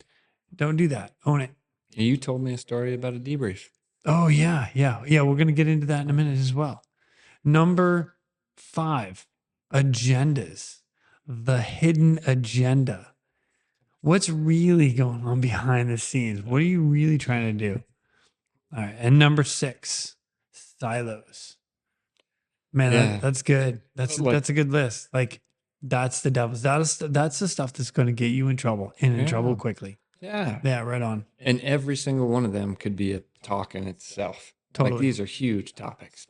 S1: don't do that. Own it.
S2: You told me a story about a debrief.
S1: Oh, yeah. We're going to get into that in a minute as well. Number 5, agendas. The hidden agenda. What's really going on behind the scenes? What are you really trying to do? All right. And number 6, silos. Man,
S2: Yeah.
S1: that's good. That's a good list. Like, that's the devil's. That's the stuff that's going to get you in trouble and in trouble quickly.
S2: Yeah.
S1: Yeah, right on.
S2: And every single one of them could be a talk in itself. Like,
S1: Totally.
S2: these are huge topics,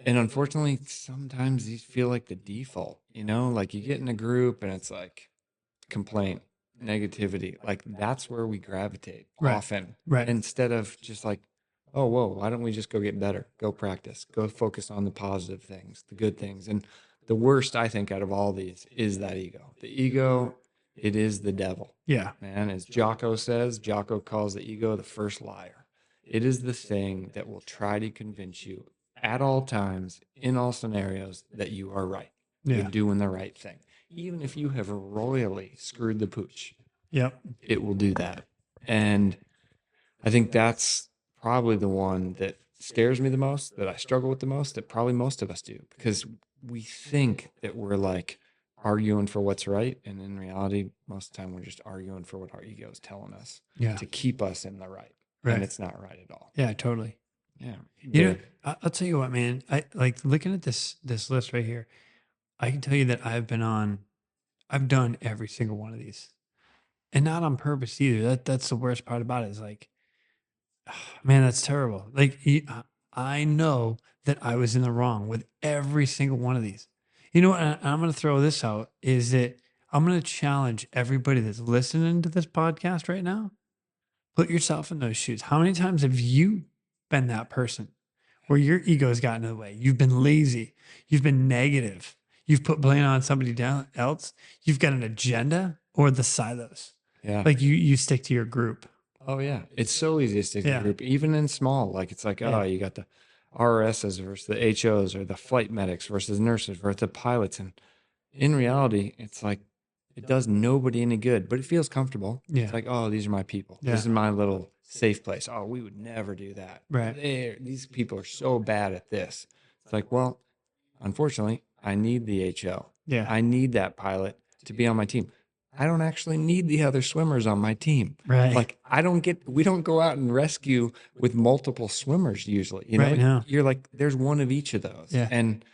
S2: and unfortunately, sometimes these feel like the default, like you get in a group and it's like complaint, negativity. Like, that's where we gravitate often.
S1: Right.
S2: Instead of just like, oh, whoa, why don't we just go get better? Go practice, go focus on the positive things, the good things. And the worst, I think, out of all these is that ego. The ego, it is the devil.
S1: Yeah.
S2: Man, as Jocko says, Jocko calls the ego the first liar. It is the thing that will try to convince you at all times, in all scenarios, that you are right.
S1: Yeah.
S2: You're doing the right thing. Even if you have royally screwed the pooch,
S1: Yep.
S2: it will do that. And I think that's probably the one that scares me the most, that I struggle with the most, that probably most of us do, because we think that we're like arguing for what's right. And in reality, most of the time we're just arguing for what our ego is telling us to keep us in the right. And it's not right at all.
S1: Yeah, totally.
S2: Yeah.
S1: I'll tell you what, man. I like looking at this list right here. I can tell you that I've done every single one of these, and not on purpose either. That's the worst part about it. Is like, man, that's terrible. Like, I know that I was in the wrong with every single one of these. You know what? I'm going to throw this out. Is that I'm going to challenge everybody that's listening to this podcast right now. Put yourself in those shoes. How many times have you been that person where your ego's gotten in the way? You've been lazy. You've been negative. You've put blame on somebody else. You've got an agenda, or the silos.
S2: Yeah.
S1: Like you stick to your group.
S2: Oh, yeah. It's so easy to stick to the group, even in small. Like, it's like, you got the RSs versus the HOs, or the flight medics versus nurses versus the pilots. And in reality, it's like, it does nobody any good, but it feels comfortable.
S1: Yeah.
S2: It's like, oh, these are my people.
S1: Yeah.
S2: This is my little safe place. Oh, we would never do that.
S1: Right.
S2: These people are so bad at this. It's like, well, unfortunately, I need the HO.
S1: Yeah.
S2: I need that pilot to be on my team. I don't actually need the other swimmers on my team.
S1: Right.
S2: Like, we don't go out and rescue with multiple swimmers usually.
S1: Right, no.
S2: You're like, there's one of each of those.
S1: Yeah.
S2: And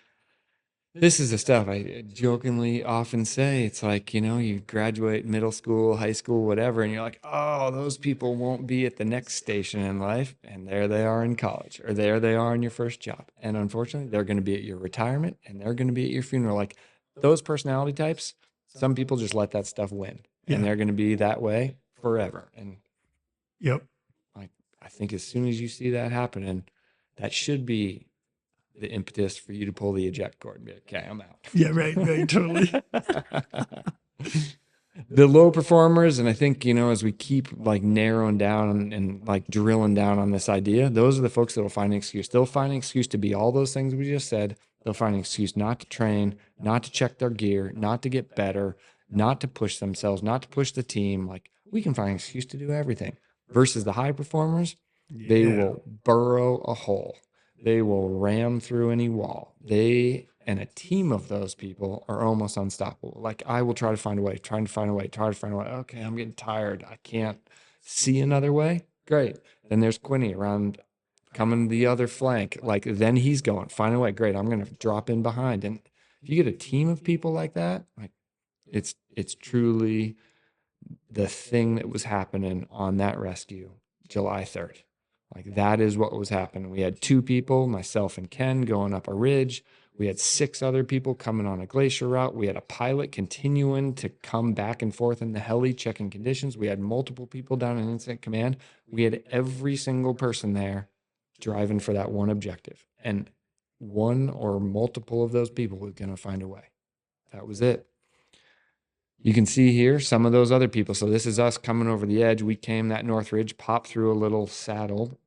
S2: this is the stuff I jokingly often say. It's like, you graduate middle school, high school, whatever, and you're like, oh, those people won't be at the next station in life. And there they are in college, or there they are in your first job. And unfortunately, they're going to be at your retirement, and they're going to be at your funeral. Like, those personality types, some people just let that stuff win.
S1: Yeah.
S2: And they're going to be that way forever. And
S1: Yep.
S2: like, I think as soon as you see that happening, that should be the impetus for you to pull the eject cord and be like, okay, I'm out.
S1: Yeah, right, totally.
S2: The low performers, and I think, as we keep like narrowing down and like drilling down on this idea, those are the folks that will find an excuse. They'll find an excuse to be all those things we just said. They'll find an excuse not to train, not to check their gear, not to get better, not to push themselves, not to push the team. Like, we can find an excuse to do everything. Versus the high performers, they will burrow a hole. They will ram through any wall. And a team of those people are almost unstoppable. Like, I will try to find a way. Okay, I'm getting tired. I can't see another way. Great. Then there's Quinny around coming the other flank. Like, then he's going, find a way. Great. I'm going to drop in behind. And if you get a team of people like that, like, it's truly the thing that was happening on that rescue, July 3rd. Like that is what was happening. We had 2 people, myself and Ken, going up a ridge. We had 6 other people coming on a glacier route. We had a pilot continuing to come back and forth in the heli, checking conditions. We had multiple people down in incident command. We had every single person there driving for that one objective. And one or multiple of those people was going to find a way. That was it. You can see here some of those other people. So this is us coming over the edge. We came that North Ridge, popped through a little saddle,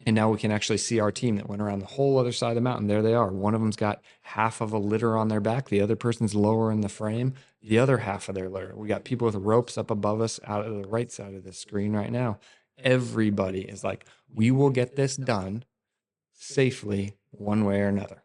S2: and now we can actually see our team that went around the whole other side of the mountain. There they are. One of them's got half of a litter on their back. The other person's lower in the frame. The other half of their litter. We got people with ropes up above us out of the right side of the screen right now. Everybody is like, we will get this done safely one way or another.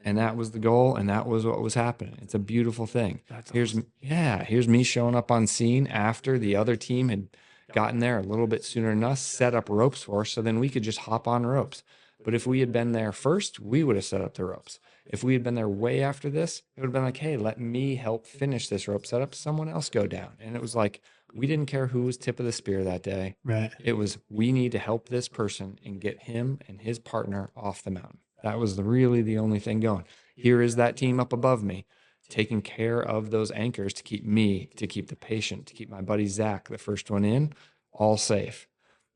S2: And that was the goal, and that was what was happening. It's a beautiful thing.
S1: That's
S2: here's
S1: awesome.
S2: Here's me showing up on scene after the other team had gotten there a little bit sooner than us, set up ropes for us, so then we could just hop on ropes. But if we had been there first, we would have set up the ropes. If we had been there way after this, it would have been like, hey, let me help finish this rope setup. Someone else go down. And it was like, we didn't care who was tip of the spear that day.
S1: Right.
S2: It was, we need to help this person and get him and his partner off the mountain. That was really the only thing going. Here is that team up above me, taking care of those anchors to keep me, to keep the patient, to keep my buddy Zach, the first one in, all safe.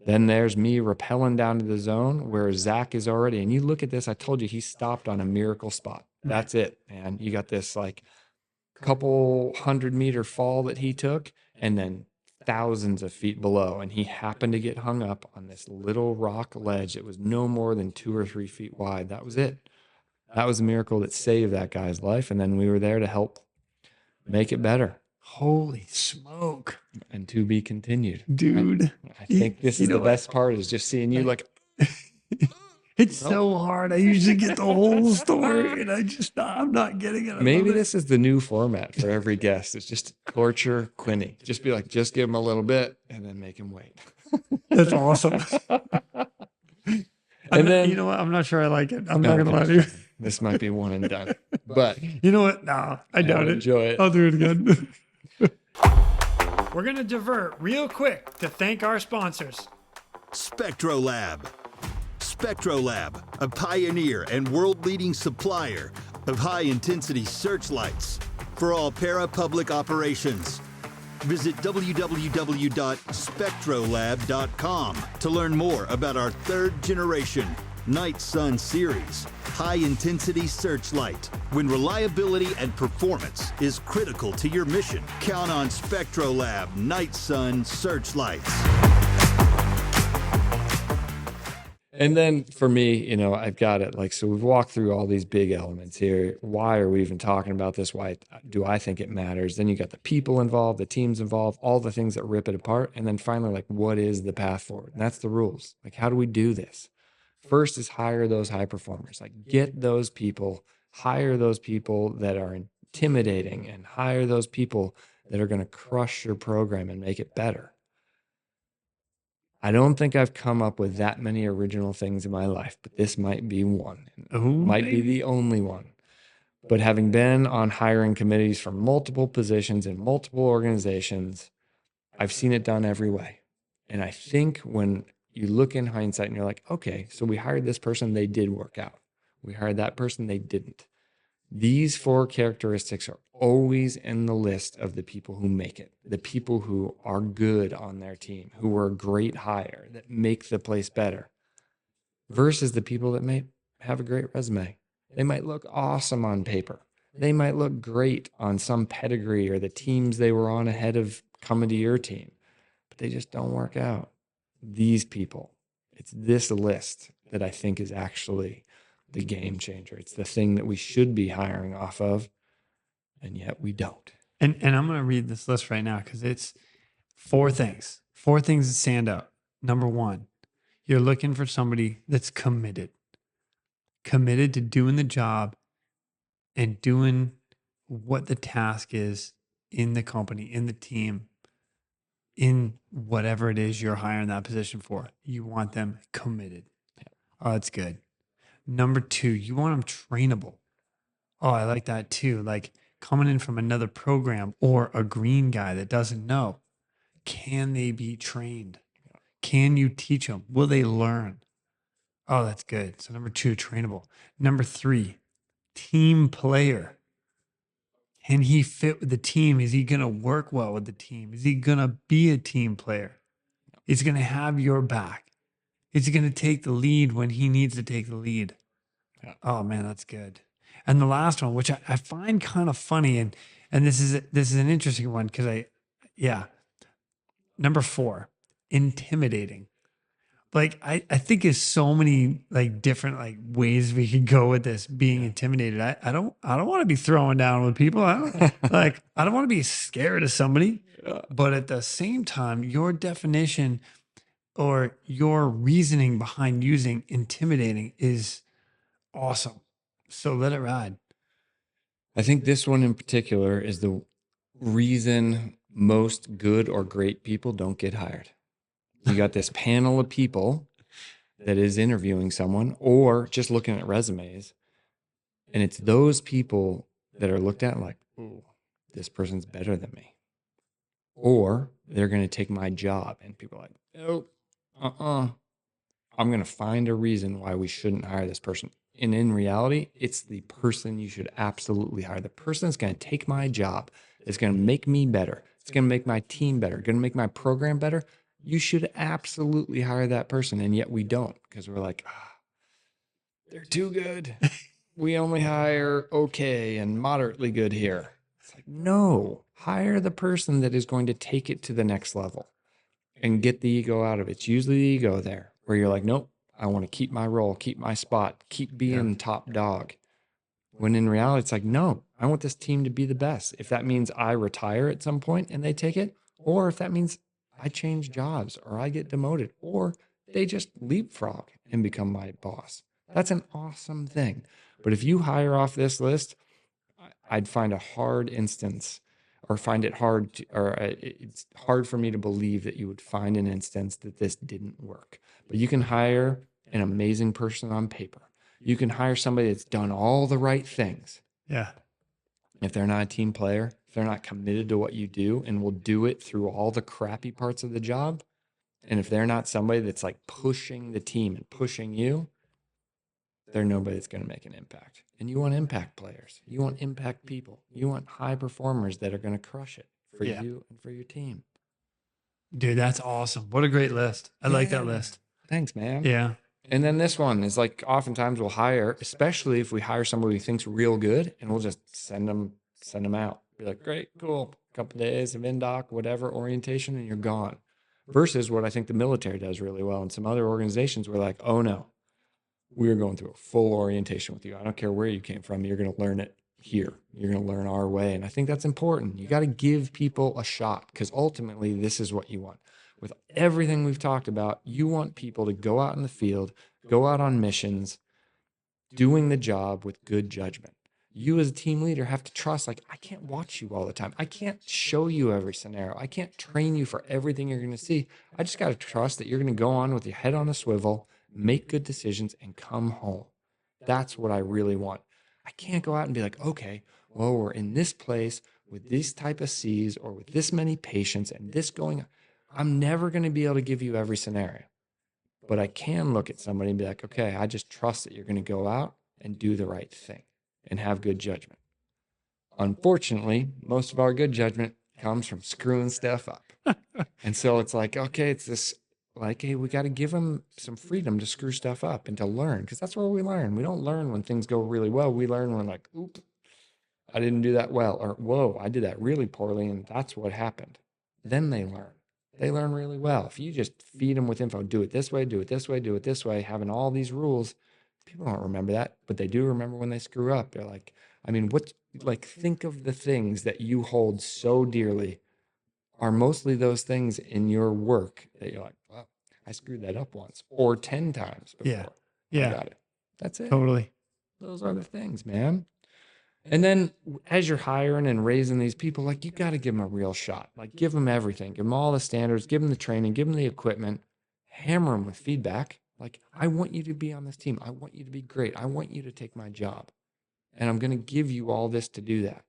S2: Then there's me rappelling down to the zone where Zach is already. And you look at this, I told you he stopped on a miracle spot. That's it, man. You got this like couple 100-meter fall that he took, and then thousands of feet below, and he happened to get hung up on this little rock ledge that was no more than 2 or 3 feet wide. That was it. That was a miracle that saved that guy's life, and then we were there to help make it better.
S1: Holy smoke,
S2: And to be continued.
S1: dude.
S2: I think this is the best part, is just seeing you like,
S1: It's so hard. I usually get the whole story, and I'm not getting it.
S2: maybe this is the new format for every guest. It's just torture Quinny. Just be like, just give him a little bit and then make him wait.
S1: That's awesome.
S2: And then,
S1: you know what? I'm not sure I like it. I'm not going to lie to you.
S2: This might be one and done, but
S1: You know what? Nah, I doubt it.
S2: enjoy it.
S1: I'll do it again. We're going to divert real quick to thank our sponsors.
S3: SpectroLab. SpectroLab, a pioneer and world-leading supplier of high-intensity searchlights for all para-public operations. Visit www.spectrolab.com to learn more about our 3rd generation Night Sun series high-intensity searchlight. When reliability and performance is critical to your mission, count on SpectroLab Night Sun searchlights.
S2: And then for me, you know, I've got it like, so we've walked through all these big elements here. Why are we even talking about this? Why do I think it matters? Then you got the people involved, the teams involved, all the things that rip it apart. And then finally, like, what is the path forward? And that's the rules. Like, how do we do this? First is hire those high performers, like get those people, hire those people that are intimidating, and hire those people that are going to crush your program and make it better. I don't think I've come up with that many original things in my life, but this might be one. Might be the only one. But having been on hiring committees for multiple positions in multiple organizations, I've seen it done every way. And I think when you look in hindsight and you're like, okay, so we hired this person, they did work out. We hired that person, they didn't. These 4 characteristics are always in the list of the people who make it, the people who are good on their team, who are a great hire, that make the place better, versus the people that may have a great resume. They might look awesome on paper. They might look great on some pedigree or the teams they were on ahead of coming to your team, but they just don't work out. These people, it's this list that I think is actually the game changer. It's the thing that we should be hiring off of, and yet we don't.
S1: And I'm going to read this list right now because it's 4 things. 4 things that stand out. Number 1, you're looking for somebody that's committed to doing the job and doing what the task is in the company, in the team, in whatever it is you're hiring that position for. You want them committed. Oh, that's good. Number 2, you want them trainable. Oh, I like that too. Like coming in from another program or a green guy that doesn't know.
S4: can they be trained? Can you teach them? Will they learn? Oh, that's good. So number 2, trainable. Number 3, team player. Can he fit with the team? Is he going to work well with the team? Is he going to be a team player? Is he going to have your back? Is he going to take the lead when he needs to take the lead?
S2: Yeah.
S4: Oh man, that's good. And the last one, which I find kind of funny, and this is an interesting one because number 4, intimidating. Like I think there's so many like different like ways we could go with this being intimidated. I don't want to be throwing down with people. I don't want to be scared of somebody. But at the same time, your definition or your reasoning behind using intimidating is awesome. So let it ride.
S2: I think this one in particular is the reason most good or great people don't get hired. You got this panel of people that is interviewing someone or just looking at resumes. And it's those people that are looked at like, oh, this person's better than me. Or they're going to take my job. And people are like, oh, I'm going to find a reason why we shouldn't hire this person. And in reality, it's the person you should absolutely hire. The person that's going to take my job. It's going to make me better. It's going to make my team better. Going to make my program better. You should absolutely hire that person. And yet we don't because we're like, they're too good. We only hire okay and moderately good here. It's like, no, hire the person that is going to take it to the next level and get the ego out of it. It's usually the ego there where you're like, nope, I want to keep my role, keep my spot, keep being top dog. When in reality, it's like, no, I want this team to be the best. If that means I retire at some point and they take it, or if that means I change jobs or I get demoted or they just leapfrog and become my boss. That's an awesome thing. But if you hire off this list, I'd find a hard instance or find it hard it's hard for me to believe that you would find an instance that this didn't work. But you can hire an amazing person on paper. You can hire somebody that's done all the right things.
S4: Yeah.
S2: If they're not a team player, if they're not committed to what you do and will do it through all the crappy parts of the job, and if they're not somebody that's like pushing the team and pushing you, they're nobody that's going to make an impact. And you want impact players. You want impact people. You want high performers that are going to crush it for you and for your team.
S4: Dude, that's awesome. What a great list. I like that list.
S2: Thanks, man.
S4: Yeah.
S2: And then this one is like oftentimes we'll hire, especially if we hire somebody who thinks real good, and we'll just send them out. Be like, great, cool, couple days of in-doc, whatever, orientation, and you're gone. Versus what I think the military does really well. And some other organizations were like, oh no, we're going through a full orientation with you. I don't care where you came from. You're going to learn it here. You're going to learn our way. And I think that's important. You got to give people a shot because ultimately this is what you want. With everything we've talked about, you want people to go out in the field, go out on missions, doing the job with good judgment. You as a team leader have to trust, like, I can't watch you all the time. I can't show you every scenario. I can't train you for everything you're going to see. I just got to trust that you're going to go on with your head on a swivel, make good decisions, and come home. That's what I really want. I can't go out and be like, okay, well, we're in this place with these type of Cs or with this many patients and this going on. I'm never going to be able to give you every scenario, but I can look at somebody and be like, okay, I just trust that you're going to go out and do the right thing and have good judgment. Unfortunately, most of our good judgment comes from screwing stuff up. And so it's like, okay, it's this like, hey, we got to give them some freedom to screw stuff up and to learn, because that's where we learn. We don't learn when things go really well. We learn when like, oop, I didn't do that well, or whoa, I did that really poorly, and that's what happened. Then they learn. They learn really well. If you just feed them with info, do it this way, do it this way, do it this way, having all these rules, people don't remember that, but they do remember when they screw up. They're like, I mean, think of the things that you hold so dearly are mostly those things in your work that you're like, well, I screwed that up once or 10 times before.
S4: Yeah.
S2: I got it. That's it.
S4: Totally.
S2: Those are the things, man. And then as you're hiring and raising these people, like, you got to give them a real shot. Like, give them everything. Give them all the standards. Give them the training. Give them the equipment. Hammer them with feedback. Like, I want you to be on this team. I want you to be great. I want you to take my job. And I'm going to give you all this to do that.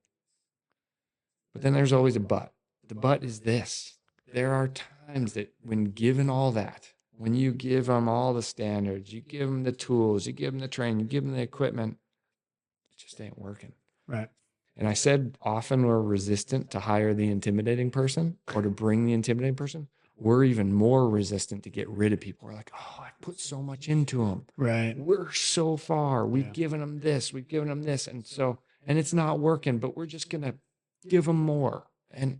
S2: But then there's always a but. The but is this. there are times that when given all that, when you give them all the standards, you give them the tools, you give them the training, you give them the equipment, it just ain't working.
S4: Right.
S2: And I said often we're resistant to hire the intimidating person or to bring the intimidating person. We're even more resistant to get rid of people. We're like, oh, I put so much into them.
S4: Right.
S2: We're so far. We've given them this. We've given them this. And it's not working, but we're just going to give them more. And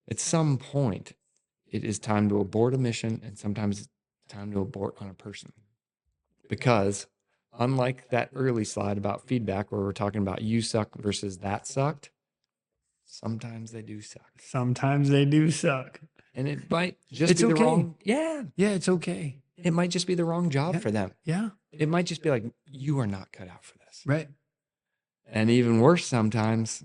S2: at some point, it is time to abort a mission, and sometimes it's time to abort on a person. Because unlike that early slide about feedback where we're talking about you suck versus that sucked, sometimes they do suck.
S4: Sometimes they do suck.
S2: And it might just
S4: It's
S2: be the
S4: okay.
S2: wrong. Yeah.
S4: Yeah, it's okay.
S2: It might just be the wrong job for them.
S4: Yeah.
S2: It might just be like, you are not cut out for this.
S4: Right.
S2: And even worse, sometimes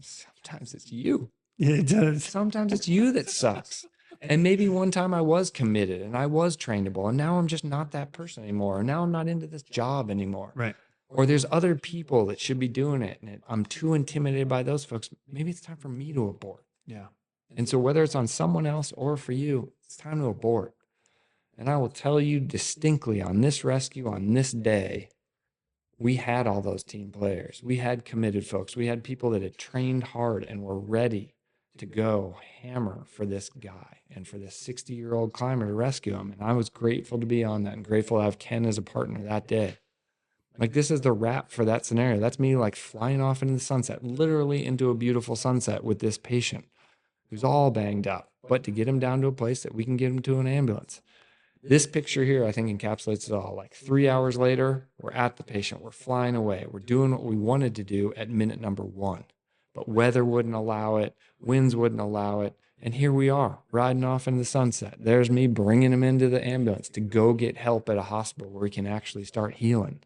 S2: it's you.
S4: Yeah, it does.
S2: Sometimes it's you that sucks. And maybe one time I was committed and I was trainable, and now I'm just not that person anymore. Or now I'm not into this job anymore.
S4: Right.
S2: Or there's other people that should be doing it, and I'm too intimidated by those folks. Maybe it's time for me to abort.
S4: Yeah.
S2: And so whether it's on someone else or for you, it's time to abort. And I will tell you distinctly on this rescue, on this day, we had all those team players. We had committed folks. We had people that had trained hard and were ready to go hammer for this guy and for this 60-year-old climber to rescue him. And I was grateful to be on that and grateful to have Ken as a partner that day. Like, this is the wrap for that scenario. That's me like flying off into the sunset, literally into a beautiful sunset with this patient who's all banged up, but to get him down to a place that we can get him to an ambulance. This picture here, I think, encapsulates it all. Like 3 hours later, we're at the patient. We're flying away. We're doing what we wanted to do at minute number 1. But weather wouldn't allow it. Winds wouldn't allow it. And here we are, riding off into the sunset. There's me bringing him into the ambulance to go get help at a hospital where he can actually start healing.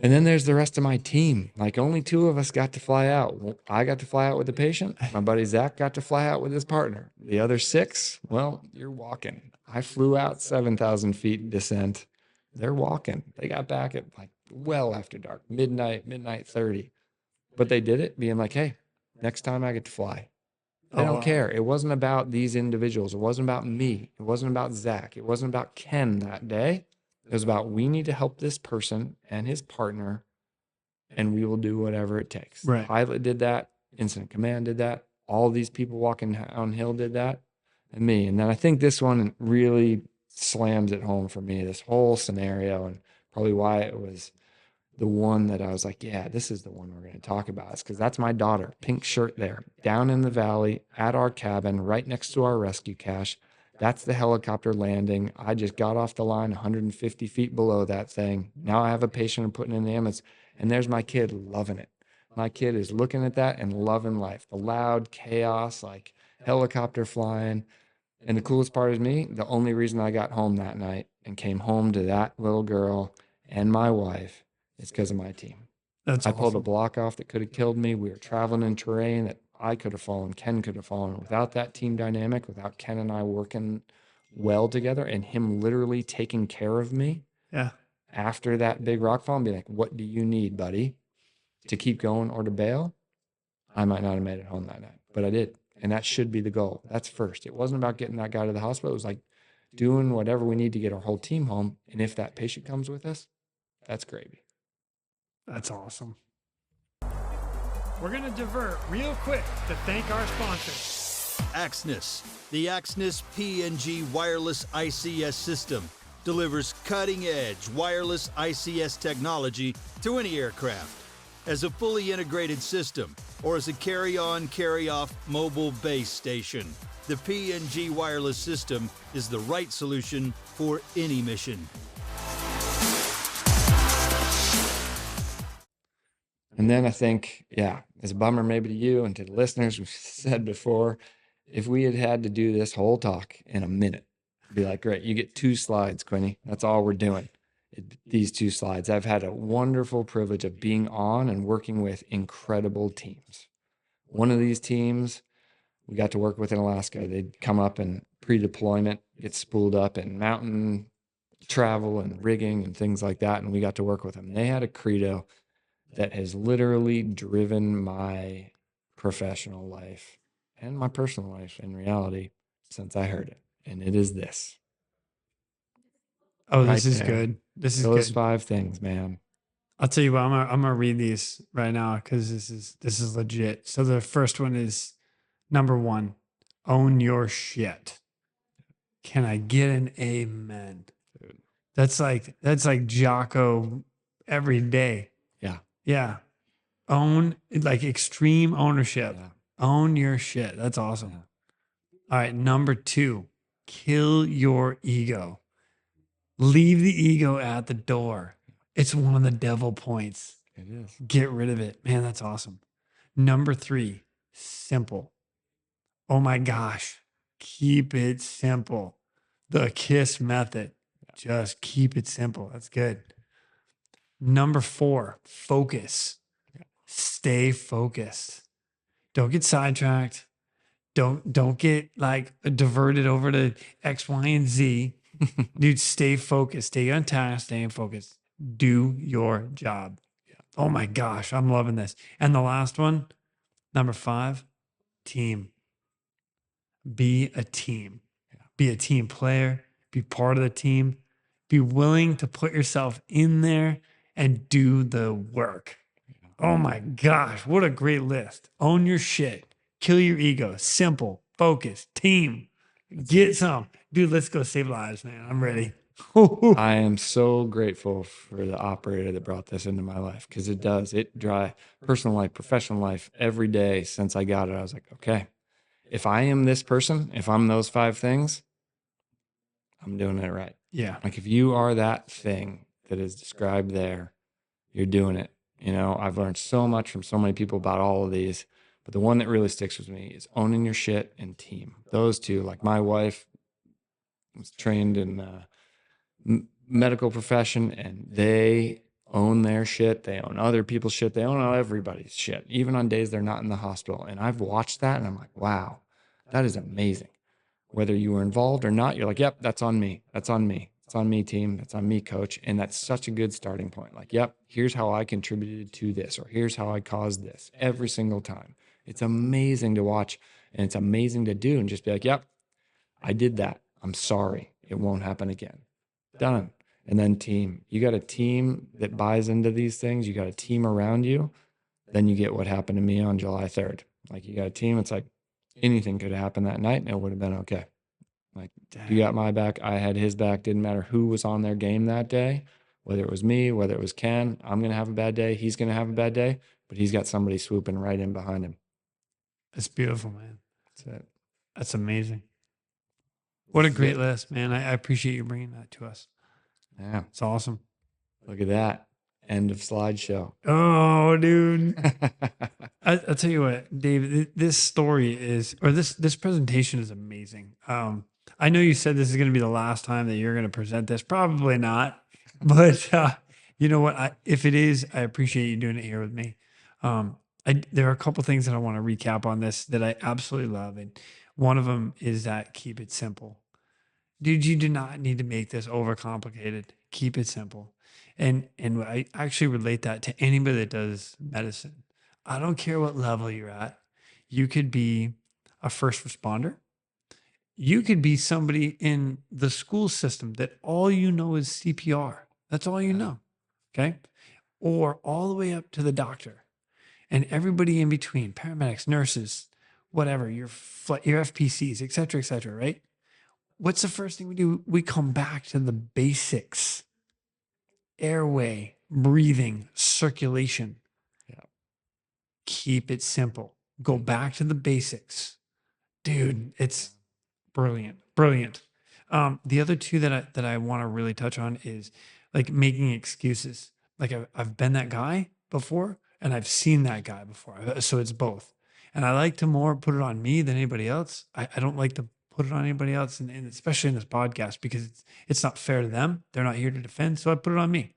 S2: And then there's the rest of my team. Like, only 2 of us got to fly out. Well, I got to fly out with the patient. My buddy Zach got to fly out with his partner. The other 6, well, you're walking. I flew out 7,000 feet descent. They're walking. They got back at like well after dark, midnight 30. But they did it being like, hey, next time I get to fly. I don't care. It wasn't about these individuals. It wasn't about me. It wasn't about Zach. It wasn't about Ken that day. It was about, we need to help this person and his partner, and we will do whatever it takes.
S4: Right.
S2: Pilot did that. Incident command did that. All these people walking downhill did that, and me. And then I think this one really slams it home for me, this whole scenario, and probably why it was the one that I was like, yeah, this is the one we're going to talk about. It's because that's my daughter, pink shirt there, down in the valley at our cabin, right next to our rescue cache. That's the helicopter landing. I just got off the line 150 feet below that thing. Now I have a patient I'm putting in the ambulance, and there's my kid loving it. My kid is looking at that and loving life. The loud chaos, like helicopter flying. And the coolest part is me, the only reason I got home that night and came home to that little girl and my wife is because of my team.
S4: That's
S2: I pulled a
S4: awesome.
S2: block off that could have killed me. We were traveling in terrain that I could have fallen, Ken could have fallen. Without that team dynamic, without Ken and I working well together and him literally taking care of me
S4: Yeah.
S2: after that big rock fall and be like, what do you need, buddy, to keep going or to bail? I might not have made it home that night, but I did. And that should be the goal. That's first. It wasn't about getting that guy to the hospital. It was like doing whatever we need to get our whole team home. And if that patient comes with us, that's gravy.
S4: That's awesome.
S1: We're going to divert real quick to thank our sponsors.
S3: Axnis. The Axnis P&G wireless ICS system delivers cutting-edge wireless ICS technology to any aircraft as a fully integrated system or as a carry-on, carry-off mobile base station. The P&G wireless system is the right solution for any mission.
S2: And then I think, yeah, it's a bummer maybe to you and to the listeners, we've said before, if we had had to do this whole talk in a minute, it'd be like, great, you get 2 slides, Quinny. That's all we're doing. These 2 slides. I've had a wonderful privilege of being on and working with incredible teams. One of these teams we got to work with in Alaska. They'd come up and pre-deployment, get spooled up in mountain travel and rigging and things like that. And we got to work with them. They had a credo that has literally driven my professional life and my personal life in reality since I heard it. And it is this.
S4: Oh,
S2: Right
S4: this is
S2: there.
S4: good. This is
S2: Those
S4: good.
S2: 5 things, man.
S4: I'll tell you what, I'm gonna read these right now because this is legit. So the first one is number 1, own your shit. Can I get an amen?
S2: Dude.
S4: That's like Jocko every day.
S2: Yeah.
S4: Yeah. Own, like, extreme ownership.
S2: Yeah.
S4: Own your shit. That's awesome.
S2: Yeah.
S4: All right. Number 2, kill your ego. Leave the ego at the door. It's one of the devil points.
S2: It is.
S4: Get rid of it. Man, that's awesome. Number 3, simple. Oh my gosh. Keep it simple. The KISS method. Just keep it simple. That's good. Number 4, focus. Stay focused. Don't get sidetracked. Don't get like diverted over to X, Y, and Z. Dude, stay focused. Stay on task. Stay focused. Do your job. Oh my gosh, I'm loving this. And the last one, number 5, team. Be a team. Be a team player. Be part of the team. Be willing to put yourself in there and do the work. Oh my gosh, what a great list. Own your shit. Kill your ego. Simple. Focus. Team. Get some. Dude, let's go save lives, man. I'm ready.
S2: I am so grateful for the operator that brought this into my life because it does. It drive personal life, professional life, every day since I got it. I was like, okay, if I am this person, if I'm those 5 things, I'm doing it right.
S4: Yeah.
S2: Like if you are that thing that is described there, you're doing it. You know, I've learned so much from so many people about all of these, but the one that really sticks with me is owning your shit and team. Those 2, like my wife was trained in medical profession and they own their shit. They own other people's shit. They own everybody's shit, even on days they're not in the hospital. And I've watched that and I'm like, wow, that is amazing. Whether you were involved or not, you're like, yep, that's on me. That's on me. It's on me, team. That's on me, coach. And that's such a good starting point. Like, yep, here's how I contributed to this, or here's how I caused this every single time. It's amazing to watch and it's amazing to do and just be like, yep, I did that. I'm sorry. It won't happen again. Done. And then team. You got a team that buys into these things. You got a team around you. Then you get what happened to me on July 3rd. Like you got a team. It's like anything could happen that night and it would have been okay. Like you got my back. I had his back. Didn't matter who was on their game that day, whether it was me, whether it was Ken. I'm going to have a bad day. He's going to have a bad day, but he's got somebody swooping right in behind him.
S4: That's beautiful, man.
S2: That's it.
S4: That's amazing. What a great list, man. I appreciate you bringing that to us.
S2: Yeah.
S4: It's awesome.
S2: Look at that. End of slideshow.
S4: Oh, dude. I'll tell you what, Dave, this story is, or this presentation is amazing. I know you said this is going to be the last time that you're going to present this. Probably not. But you know what? If it is, I appreciate you doing it here with me. There are a couple things that I want to recap on this that I absolutely love. And one of them is that keep it simple. Dude, you do not need to make this overcomplicated. Keep it simple. And I actually relate that to anybody that does medicine. I don't care what level you're at. You could be a first responder. You could be somebody in the school system that all you know is CPR. That's all you know. Okay. Or all the way up to the doctor and everybody in between, paramedics, nurses, whatever, your FPCs, et cetera, right? What's the first thing we do? We come back to the basics: airway, breathing, circulation.
S2: Yeah.
S4: Keep it simple. Go back to the basics. Dude, it's brilliant. Brilliant. The other 2 that I want to really touch on is like making excuses. Like I've been that guy before and I've seen that guy before. So it's both. And I like to more put it on me than anybody else. I don't like to put it on anybody else, and especially in this podcast, because it's not fair to them. They're not here to defend, so I put it on me.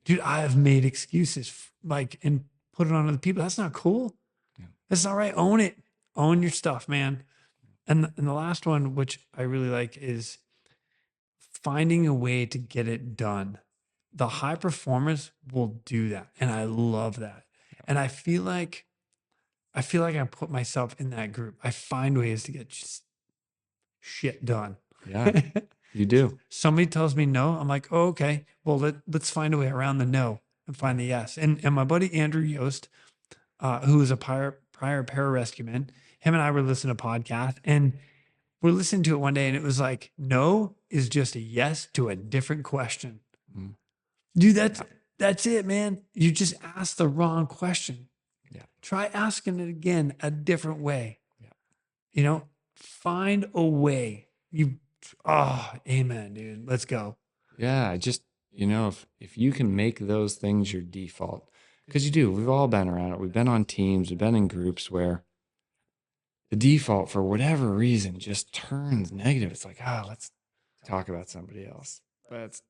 S4: Dude, I have made excuses and put it on other people. That's not cool. Yeah. That's not right. Own it. Own your stuff, man. And the last one, which I really like, is finding a way to get it done. The high performers will do that, and I love that. And I feel like I feel like I put myself in that group. I find ways to get just shit done.
S2: Yeah, you do.
S4: Somebody tells me no, I'm like, oh, okay, well, let's find a way around the no and find the yes. And my buddy Andrew Yost, who is a prior pararescue man, him and I were listening to a podcast, and we're listening to it one day, and it was like, no is just a yes to a different question.
S2: Mm.
S4: Dude, that's it, man. You just asked the wrong question.
S2: Yeah.
S4: Try asking it again a different way.
S2: Yeah.
S4: You know, find a way. Amen, dude. Let's go.
S2: Yeah, just, if you can make those things your default, because you do, we've all been around it. We've been on teams, we've been in groups where the default, for whatever reason, just turns negative. It's like, let's talk about somebody else. Let's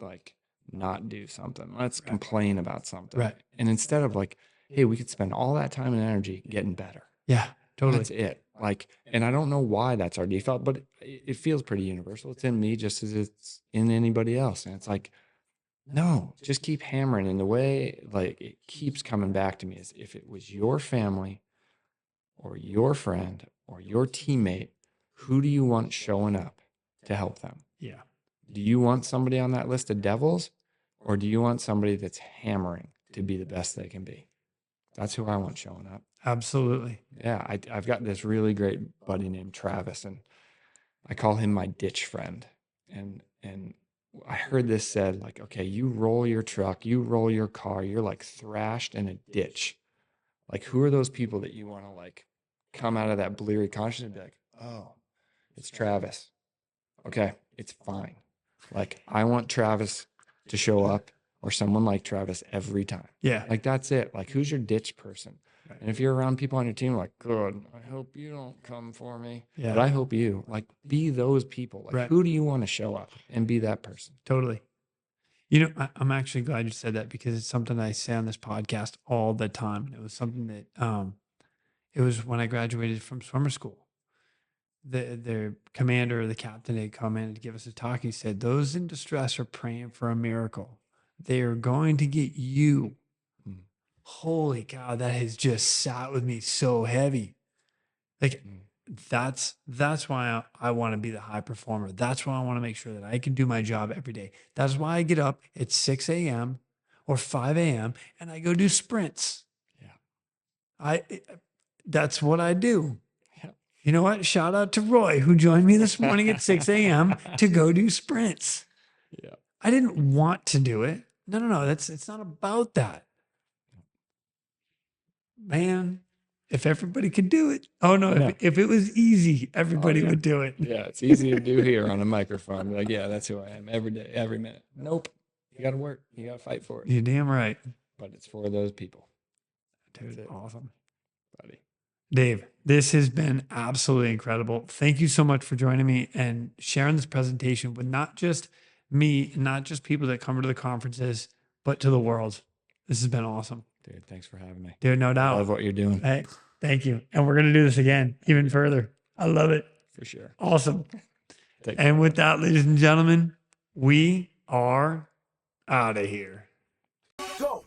S2: like not do something. Let's complain about something.
S4: Right.
S2: And instead of like, hey, we could spend all that time and energy getting better.
S4: Yeah, totally.
S2: That's it. Like, and I don't know why that's our default, but it feels pretty universal. It's in me just as it's in anybody else. And it's like, no, just keep hammering. And the way like it keeps coming back to me is, if it was your family or your friend or your teammate, who do you want showing up to help them?
S4: Yeah.
S2: Do you want somebody on that list of devils, or do you want somebody that's hammering to be the best they can be? That's who I want showing up.
S4: Absolutely.
S2: Yeah, I've got this really great buddy named Travis, and I call him my ditch friend. And I heard this said, like, okay, you roll your truck, you roll your car, you're like thrashed in a ditch. Like, who are those people that you want to like come out of that bleary consciousness and be like, oh, it's Travis. Okay, it's fine. Like, I want Travis to show up, or someone like Travis, every time.
S4: Yeah.
S2: Like, that's it. Like, who's your ditch person? And if you're around people on your team, like, good, I hope you don't come for me.
S4: Yeah.
S2: But I hope you, like, be those people. Like,
S4: Right.
S2: who do you want to show up and be that person?
S4: Totally. You know, I'm actually glad you said that, because it's something I say on this podcast all the time. And it was something that, it was when I graduated from swimmer school. The commander or the captain had come in to give us a talk. He said, those in distress are praying for a miracle. They are going to get you.
S2: Mm.
S4: Holy cow, that has just sat with me so heavy. Like, that's why I want to be the high performer. That's why I want to make sure that I can do my job every day. That's why I get up at 6 a.m. or 5 a.m. and I go do sprints.
S2: Yeah.
S4: That's what I do.
S2: Yeah.
S4: You know what? Shout out to Roy, who joined me this morning at 6 a.m. to go do sprints.
S2: Yeah.
S4: I didn't want to do it. No. It's not about that. Man, if everybody could do it. Oh, no. If it was easy, everybody would do it.
S2: Yeah, it's easy to do here on a microphone. Be like, yeah, that's who I am every day, every minute. Nope. You got to work. You got to fight for it.
S4: You're damn right.
S2: But it's for those people.
S4: Dude, awesome.
S2: Buddy.
S4: Dave, this has been absolutely incredible. Thank you so much for joining me and sharing this presentation with not just me, not just people that come to the conferences, but to the world. This has been awesome.
S2: Dude, thanks for having me.
S4: Dude, no doubt.
S2: I love what you're doing.
S4: Hey, thank you. And we're going to do this again, even further. I love it.
S2: For sure.
S4: Awesome.
S2: Take
S4: And with that, ladies and gentlemen, we are out of here.
S1: Go.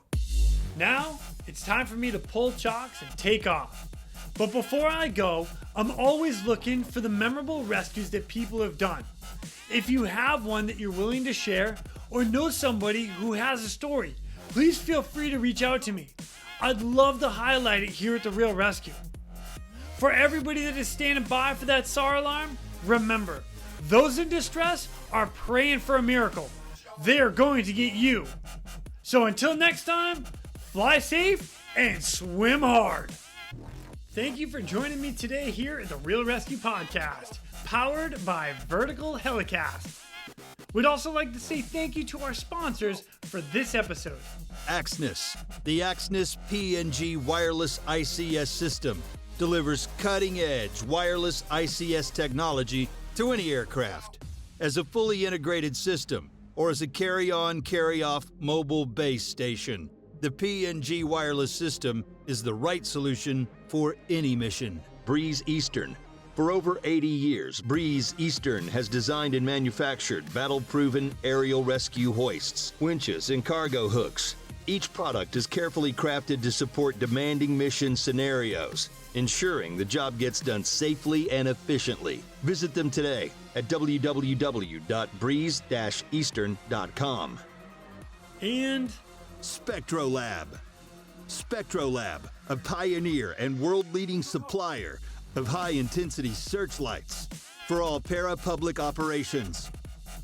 S1: Now it's time for me to pull chocks and take off. But before I go, I'm always looking for the memorable rescues that people have done. If you have one that you're willing to share, or know somebody who has a story, please feel free to reach out to me. I'd love to highlight it here at the Real ResQ. For everybody that is standing by for that SAR alarm, remember, those in distress are praying for a miracle. They are going to get you. So until next time, fly safe and swim hard. Thank you for joining me today here at the Real ResQ Podcast, powered by Vertical Helicast. We'd also like to say thank you to our sponsors for this episode.
S3: ASTNIS. The ASTNIS PNG wireless ICS system delivers cutting-edge wireless ICS technology to any aircraft. As a fully integrated system, or as a carry-on, carry-off mobile base station, the PNG wireless system is the right solution for any mission. Breeze Eastern. For over 80 years, Breeze Eastern has designed and manufactured battle-proven aerial rescue hoists, winches, and cargo hooks. Each product is carefully crafted to support demanding mission scenarios, ensuring the job gets done safely and efficiently. Visit them today at www.breeze-eastern.com.
S1: And
S3: SpectroLab. SpectroLab, a pioneer and world-leading supplier of high-intensity searchlights for all para-public operations.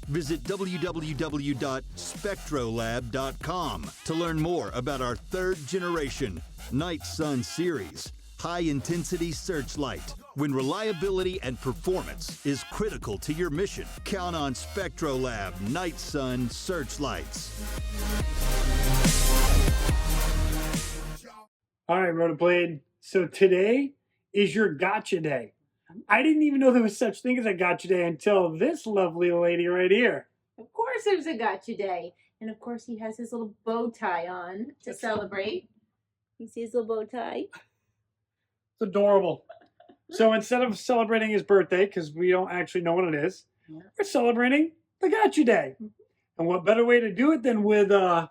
S3: Visit www.spectrolab.com to learn more about our third-generation Night Sun series high-intensity searchlight. When reliability and performance is critical to your mission, count on SpectroLab Night Sun searchlights.
S1: all right, Rotoblade. So today is your gotcha day. I didn't even know there was such thing as a gotcha day until this lovely lady right here.
S5: Of course there's a gotcha day. And of course he has his little bow tie on to celebrate. You see his little bow tie?
S1: It's adorable. So instead of celebrating his birthday, because we don't actually know what it is, we're celebrating the gotcha day. And what better way to do it than with a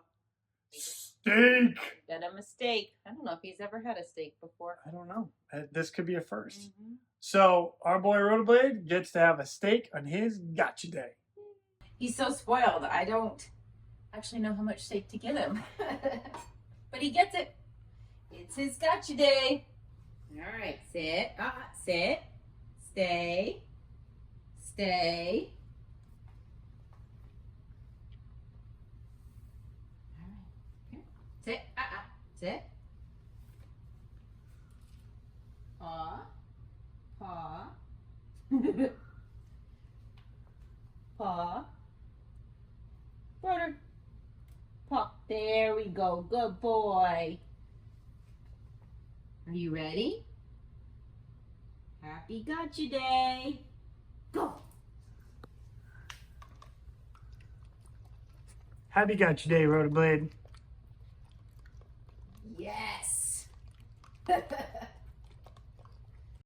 S1: steak?
S5: Got him a steak. I don't know if he's ever had a steak before.
S1: I don't know. This could be a 1st. So our boy Rotoblade gets to have a steak on his gotcha day.
S5: He's so spoiled. I don't actually know how much steak to give him. But he gets it. It's his gotcha day. All right, sit. Sit. Stay. Stay. All right. Here. Sit. Sit. Paw. Paw. Paw. Rotor. Paw. There we go. Good boy. Are you ready? Happy gotcha day. Go.
S1: Happy gotcha day, Rotoblade.
S5: Yes.